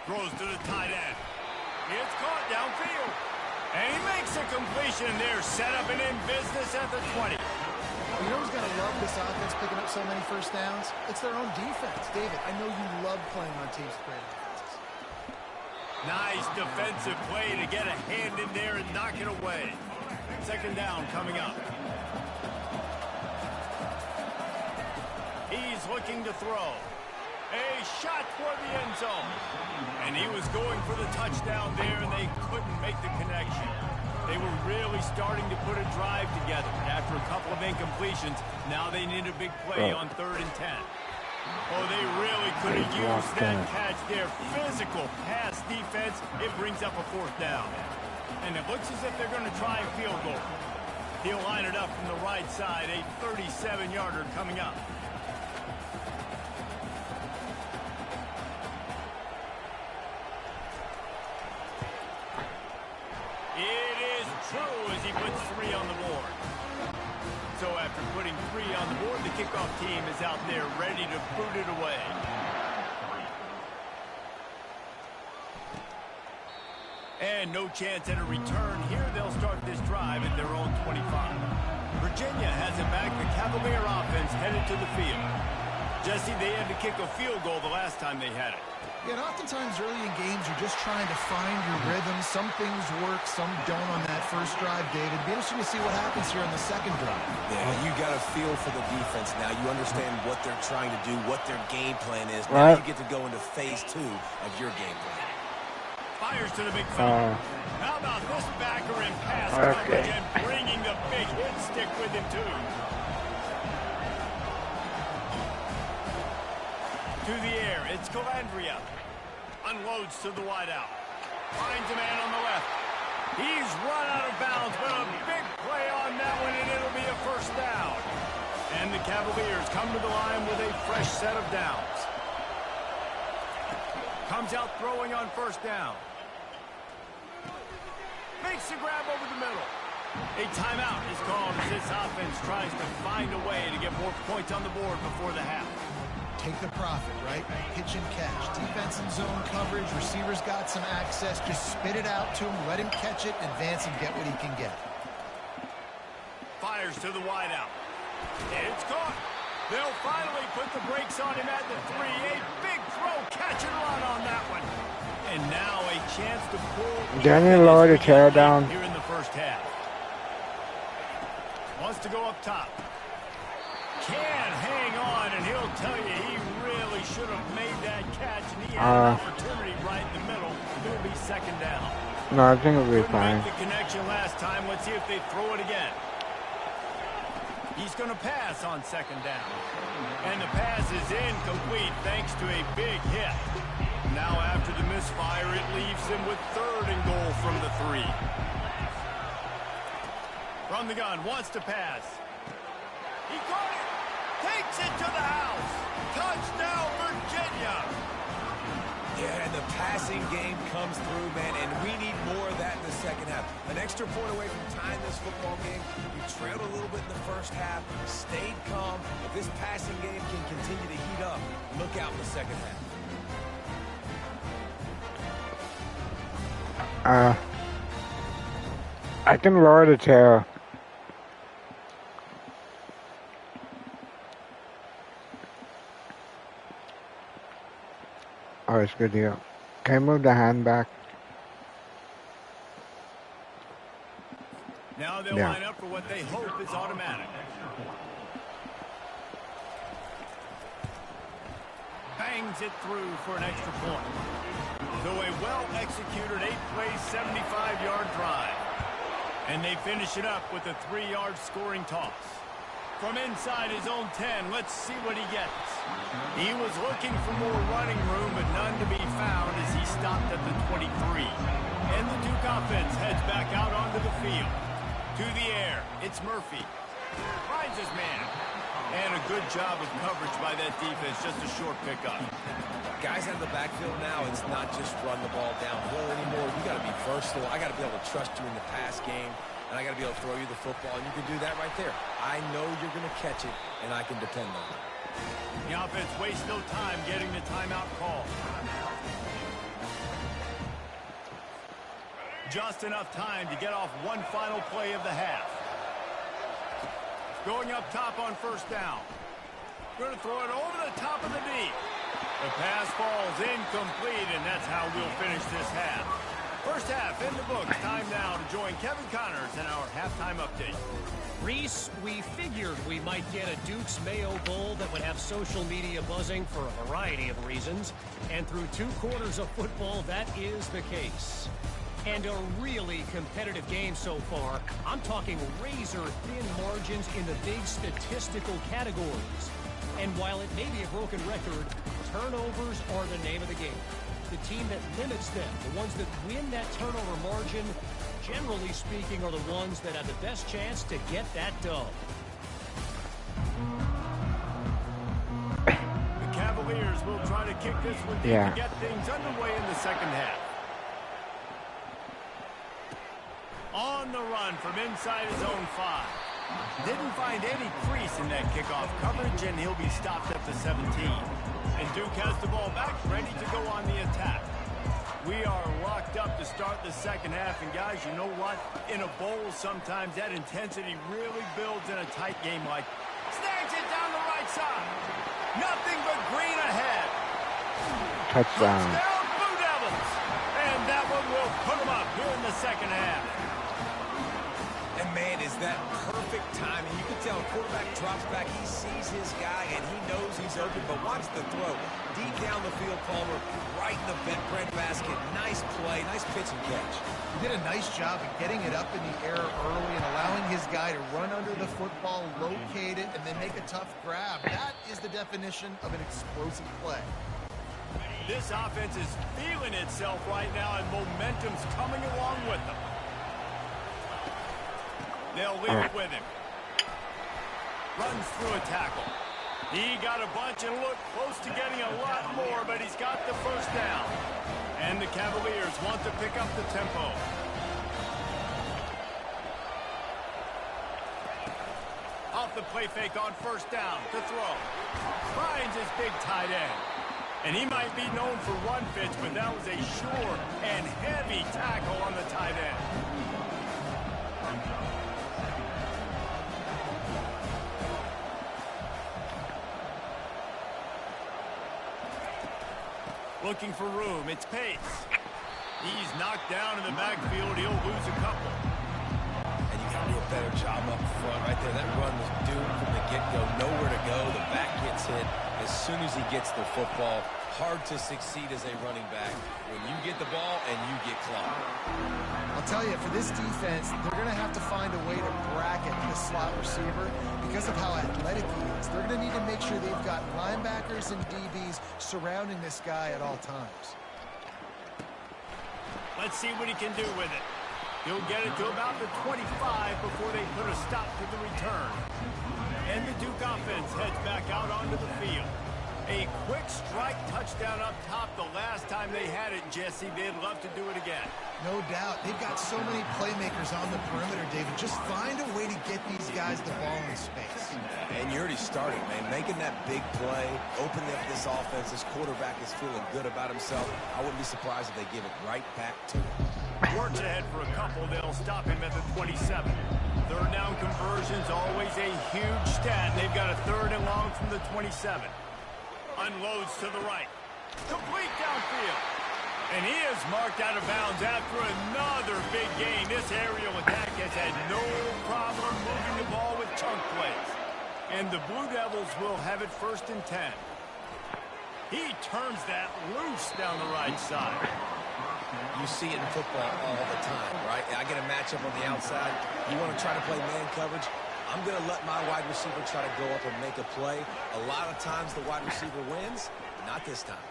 Throws to the tight end. It's caught downfield. And he makes a completion there, set up and in business at the 20. You know who's going to love this offense picking up so many first downs? It's their own defense. David, I know you love playing on teams with great defenses. Nice defensive play to get a hand in there and knock it away. Second down coming up. He's looking to throw. A shot toward the end zone. And he was going for the touchdown there, and they couldn't make the connection. They were really starting to put a drive together. After a couple of incompletions, now they need a big play on 3rd and 10. Oh, they really could have used that catch there. Physical pass defense. It brings up a 4th down. And it looks as if they're going to try a field goal. He'll line it up from the right side. A 37-yarder coming up. It is true as he puts 3 on the board. So after putting 3 on the board, the kickoff team is out there ready to boot it away. And no chance at a return here. They'll start this drive at their own 25. Virginia has it back. The Cavalier offense headed to the field. Jesse, they had to kick a field goal the last time they had it. Yeah, and oftentimes early in games, you're just trying to find your rhythm. Some things work, some don't on that first drive, David. It'd be interesting to see what happens here on the second drive. Yeah, you got a feel for the defense now. You understand what they're trying to do, what their game plan is. Now you get to go into phase 2 of your game plan. Fires to the big fella. How about this backer in pass coverage and bringing the big hit stick with him, too. To the air, it's Colandrea. Unloads to the wideout. Finds a man on the left. He's run out of bounds, but a big play on that one, and it'll be a first down. And the Cavaliers come to the line with a fresh set of downs. Comes out throwing on first down. Makes the grab over the middle. A timeout is called as this offense tries to find a way to get more points on the board before the half. Take the profit, right? Pitch and catch. Defense and zone coverage. Receivers got some access. Just spit it out to him. Let him catch it. Advance and get what he can get. Fires to the wideout. It's caught. They'll finally put the brakes on him at the 3. A big throw. Catch and run on that one. And now a chance to pull. Daniel lower the tail down. Here in the first half. Wants to go up top. Can't hang on, and he'll tell you he really should have made that catch, and he had an opportunity right in the middle. It'll be second down. No, I think it'll be fine. Couldn't make the connection last time. Let's see if they throw it again. He's going to pass on second down. And the pass is incomplete thanks to a big hit. Now after the misfire, it leaves him with 3rd and goal from the 3. From the gun, wants to pass. He caught it. Takes it to the house. Touchdown, Virginia. Yeah, and the passing game comes through, man, and we need more of that in the second half. An extra point away from tying this football game. You trailed a little bit in the first half, stayed calm. If this passing game can continue to heat up, look out in the second half. I can lower the tail. Oh, it's good deal. Can I move the hand back? Now they'll line up for what they hope is automatic. Bangs it through for an extra point. So a well-executed 8-play, 75-yard drive. And they finish it up with a 3-yard scoring toss. From inside his own 10, let's see what he gets. He was looking for more running room, but none to be found as he stopped at the 23. And the Duke offense heads back out onto the field. To the air, it's Murphy. Finds his man. And a good job of coverage by that defense, just a short pickup. Guys out of the backfield now, it's not just run the ball downhill anymore. You got to be versatile. I got to be able to trust you in the pass game. And I got to be able to throw you the football, and you can do that right there. I know you're going to catch it, and I can depend on it. The offense wastes no time getting the timeout call. Just enough time to get off one final play of the half. Going up top on first down. Going to throw it over the top of the knee. The pass falls incomplete, and that's how we'll finish this half. First half in the books. Time now to join Kevin Connors in our halftime update. Reese, we figured we might get a Duke's Mayo Bowl that would have social media buzzing for a variety of reasons. And through 2 quarters of football, that is the case. And a really competitive game so far. I'm talking razor-thin margins in the big statistical categories. And while it may be a broken record, turnovers are the name of the game. The team that limits them, the ones that win that turnover margin, generally speaking, are the ones that have the best chance to get that dub. The Cavaliers will try to kick this one deep to get things underway in the second half. On the run from inside his own 5. Didn't find any crease in that kickoff coverage, and he'll be stopped at the 17. And Duke has the ball back, ready to go on the attack. We are locked up to start the second half, and guys, you know what? In a bowl, sometimes that intensity really builds in a tight game like. Snags it down the right side. Nothing but green ahead. Touchdown. Touchdown, Blue Devils. And that one will put them up here in the second half. And, man, is that perfect timing. You can tell a quarterback drops back. He sees his guy, and he knows he's open. But watch the throw. Deep down the field, Palmer, right in the bread basket. Nice play, nice pitch and catch. He did a nice job of getting it up in the air early and allowing his guy to run under the football, locate it, and then make a tough grab. That is the definition of an explosive play. This offense is feeling itself right now, and momentum's coming along with them. They'll leave it with him. Runs through a tackle. He got a bunch and looked close to getting a lot more, but he's got the first down. And the Cavaliers want to pick up the tempo. off the play fake on first down to throw. Finds his big tight end. And he might be known for run fits, but that was a sure and heavy tackle on the tight end. Looking for room. It's Pace. He's knocked down in the backfield. He'll lose a couple. And you got to do a better job up front right there. That run was doomed from the get-go. Nowhere to go. The back gets hit as soon as he gets the football. Hard to succeed as a running back when you get the ball and you get clocked. I'll tell you, for this defense, they're going to have to find a way to bracket the slot receiver because of how athletic he is. They're going to need to make sure they've got linebackers and DBs surrounding this guy at all times. Let's see what he can do with it. He'll get it to about the 25 before they put a stop to the return. And the Duke offense heads back out onto the field. A quick strike touchdown up top the last time they had it, Jesse. They'd love to do it again. No doubt. They've got so many playmakers on the perimeter, David. Just find a way to get these guys the ball in space. And you already started, man. Making that big play, opening up this offense. This quarterback is feeling good about himself. I wouldn't be surprised if they give it right back to him. Works ahead for a couple. They'll stop him at the 27. Third down conversion's always a huge stat. They've got a 3rd and long from the 27. Unloads to the right. Complete downfield. And he is marked out of bounds after another big gain. This aerial attack has had no problem moving the ball with chunk plays. And the Blue Devils will have it 1st and 10. He turns that loose down the right side. You see it in football all the time, right? I get a matchup on the outside. You want to try to play man coverage? I'm going to let my wide receiver try to go up and make a play. A lot of times the wide receiver wins, not this time.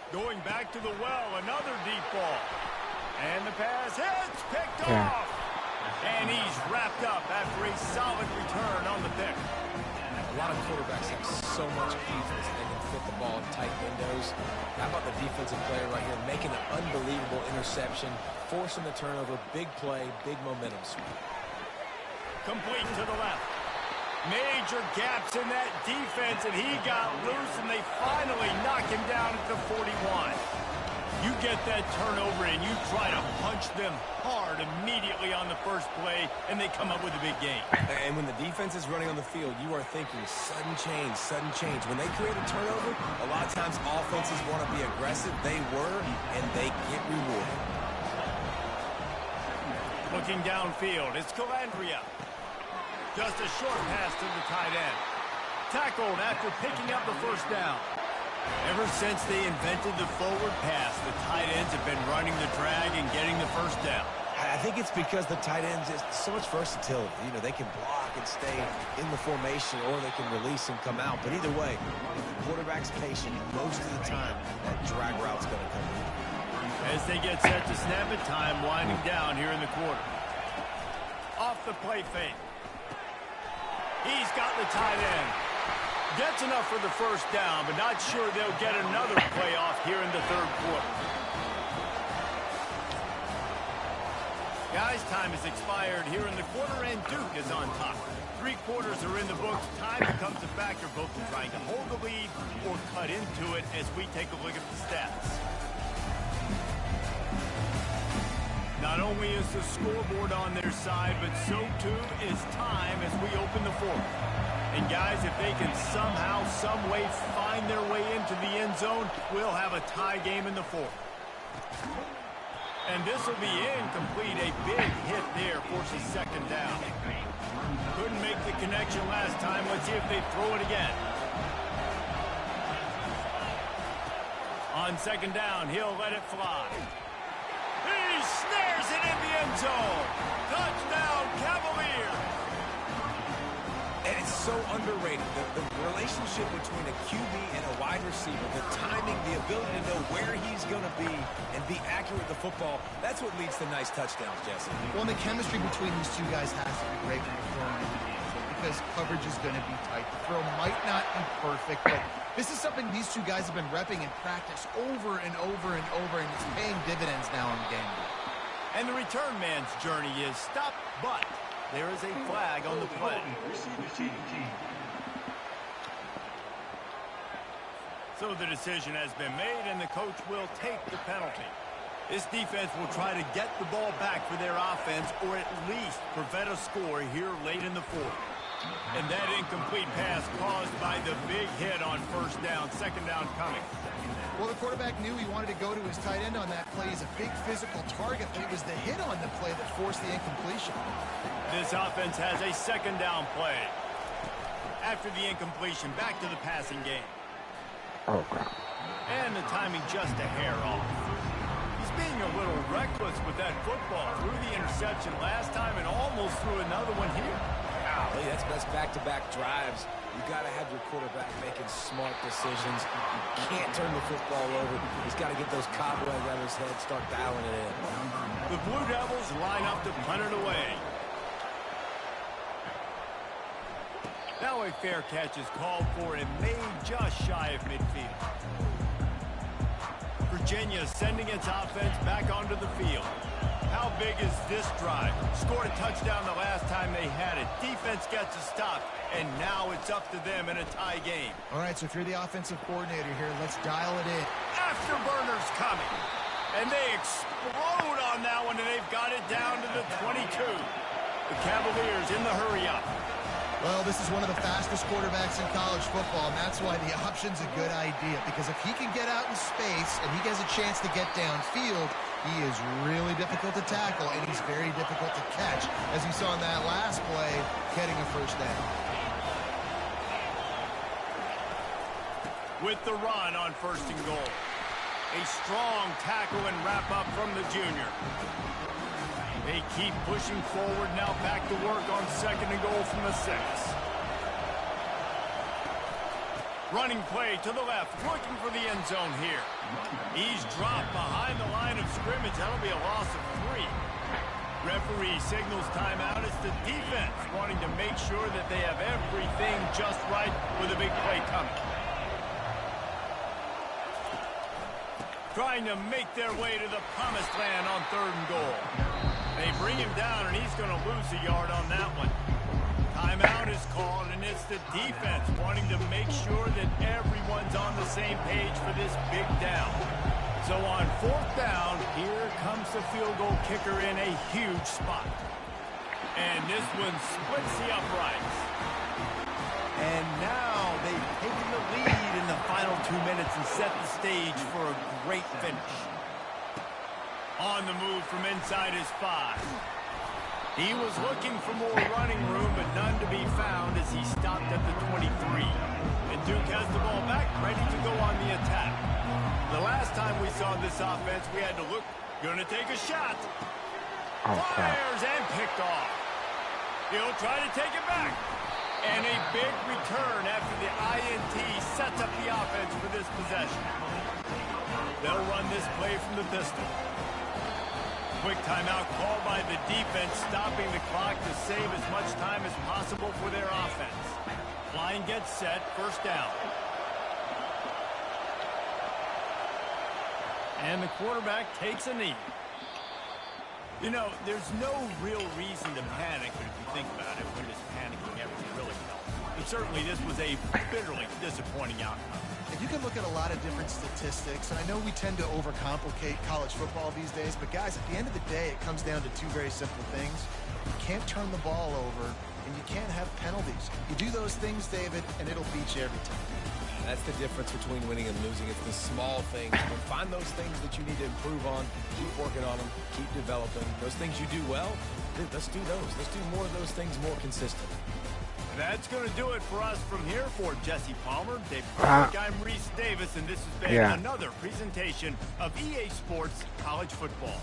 Going back to the well, another deep ball. And the pass hits, picked off. And he's wrapped up after a solid return on the pick. A lot of quarterbacks have so much defense they can fit the ball in tight windows. How about the defensive player right here making an unbelievable interception, forcing the turnover, big play, big momentum swing. Complete to the left. Major gaps in that defense, and he got loose, and they finally knock him down at the 41. You get that turnover, and you try to punch them hard immediately on the first play, and they come up with a big gain. And when the defense is running on the field, you are thinking sudden change, sudden change. When they create a turnover, a lot of times offenses want to be aggressive. They were, and they get rewarded. Looking downfield, it's Calandria. Just a short pass to the tight end. Tackled after picking up the 1st down. Ever since they invented the forward pass, the tight ends have been running the drag and getting the 1st down. I think it's because the tight ends is so much versatility. You know, they can block and stay in the formation, or they can release and come out. But either way, if the quarterback's patient, most of the time, that drag route's going to come in. As they get set to snap it, time winding down here in the quarter. Off the play fake. He's got the tight end. Gets enough for the 1st down, but not sure they'll get another play off here in the 3rd quarter. Guys, time has expired here in the quarter, and Duke is on top. 3 quarters are in the books. Time becomes a factor, both in trying to hold the lead or cut into it as we take a look at the stats. Not only is the scoreboard on their side, but so too is time as we open the 4th. And guys, if they can somehow, some way find their way into the end zone, we'll have a tie game in the 4th. And this will be incomplete. A big hit there forces 2nd down. Couldn't make the connection last time. Let's see if they throw it again. On 2nd down, he'll let it fly. He snares it in the end zone. Touchdown, Cavaliers. And it's so underrated. The relationship between a QB and a wide receiver, the timing, the ability to know where he's going to be and be accurate with the football, that's what leads to nice touchdowns, Jesse. Well, and the chemistry between these two guys has to be great when you're throwing into the end zone because coverage is going to be tight. The throw might not be perfect, but this is something these two guys have been repping in practice over and over and over, and it's paying dividends now in the game. And the return man's journey is stopped, but there is a flag on the play. Receiving So the decision has been made, and the coach will take the penalty. This defense will try to get the ball back for their offense, or at least prevent a score here late in the fourth. And that incomplete pass caused by the big hit on first down, second down coming. Well, the quarterback knew he wanted to go to his tight end on that play. He's a big physical target, but it was the hit on the play that forced the incompletion. This offense has a second down play. After the incompletion, back to the passing game. Oh, God. And the timing just a hair off. He's being a little reckless with that football. Threw the interception last time and almost threw another one here. Golly, that's back-to-back drives. You got to have your quarterback making smart decisions. You can't turn the football over. He's got to get those cobwebs out of his head, start dialing it in. The Blue Devils line up to punt it away. Now a fair catch is called for and made just shy of midfield. Virginia sending its offense back onto the field. How big is this drive? Scored a touchdown the last time they had it. Defense gets a stop, and now it's up to them in a tie game. All right, so if you're the offensive coordinator here, let's dial it in. Afterburners coming, and they explode on that one, and they've got it down to the 22. The Cavaliers in the hurry-up. Well, this is one of the fastest quarterbacks in college football, and that's why the option's a good idea. Because if he can get out in space and he has a chance to get downfield, he is really difficult to tackle, and he's very difficult to catch, as you saw in that last play, getting a first down. With the run on first and goal. A strong tackle and wrap-up from the junior. They keep pushing forward, now back to work on second and goal from the 6. Running play to the left, looking for the end zone here. He's dropped behind the line of scrimmage. That'll be a loss of 3. Referee signals timeout. It's the defense wanting to make sure that they have everything just right with a big play coming. Trying to make their way to the promised land on third and goal. They bring him down, and he's going to lose a yard on that one. Timeout is called, and it's the defense wanting to make sure that everyone's on the same page for this big down. So on fourth down, here comes the field goal kicker in a huge spot. And this one splits the uprights. And now they've taken the lead in the final 2 minutes and set the stage for a great finish. On the move from inside his 5. He was looking for more running room, but none to be found as he stopped at the 23. And Duke has the ball back, ready to go on the attack. The last time we saw this offense, we had to look. Gonna take a shot. Fires and picked off. He'll try to take it back. And a big return after the INT sets up the offense for this possession. They'll run this play from the pistol. Quick timeout called by the defense, stopping the clock to save as much time as possible for their offense. Line gets set, first down. And the quarterback takes a knee. You know, there's no real reason to panic, but if you think about it, when does panicking ever really help? But certainly this was a bitterly disappointing outcome. And you can look at a lot of different statistics, and I know we tend to overcomplicate college football these days, but guys, at the end of the day, it comes down to 2 very simple things. You can't turn the ball over, and you can't have penalties. You do those things, David, and it'll beat you every time. That's the difference between winning and losing. It's the small things. But find those things that you need to improve on. Keep working on them. Keep developing. Those things you do well, let's do those. Let's do more of those things more consistent. That's going to do it for us from here. For Jesse Palmer, Dave Clark, I'm Reese Davis, and this has been another presentation of EA Sports College Football.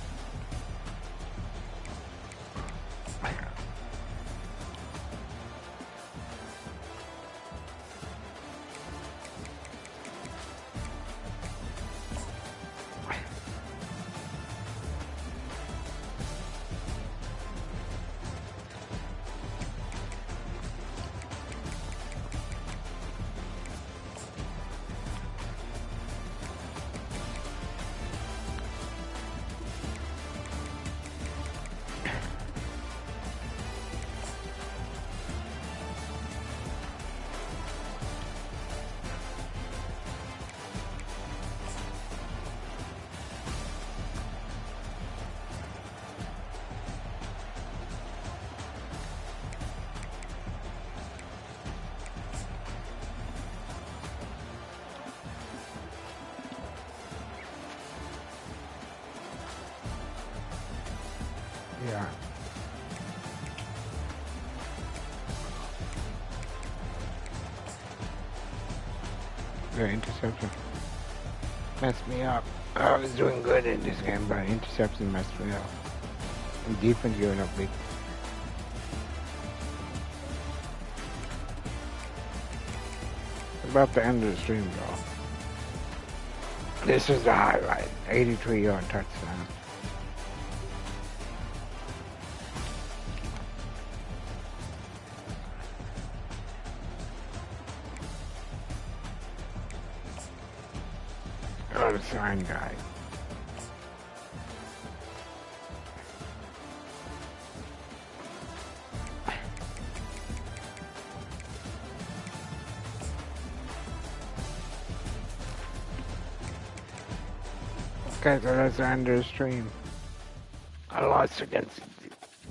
Yeah. The interception messed me up. I was doing good in this game, but interception messed me up. And defense giving up big. About the end of the stream, though. This is the highlight. 83-yard touchdown. Oh, the sign guy. Okay, so that's the end of the stream. I lost against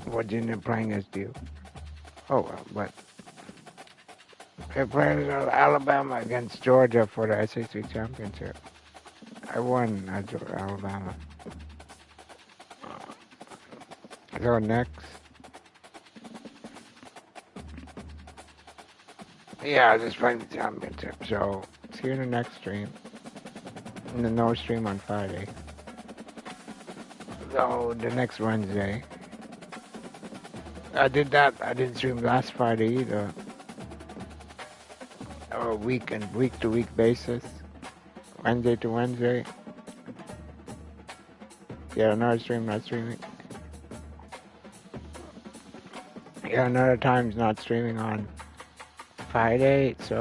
Virginia playing as Duke. Oh well, but they played Alabama against Georgia for the SEC championship. I won at Alabama. So next. Yeah, I just played the championship. So see you in the next stream. In the no stream on Friday. So the next Wednesday. I didn't stream last Friday either. Or week to week basis. Wednesday to Wednesday. Yeah, another stream, not streaming. Yeah, another time's not streaming on Friday, so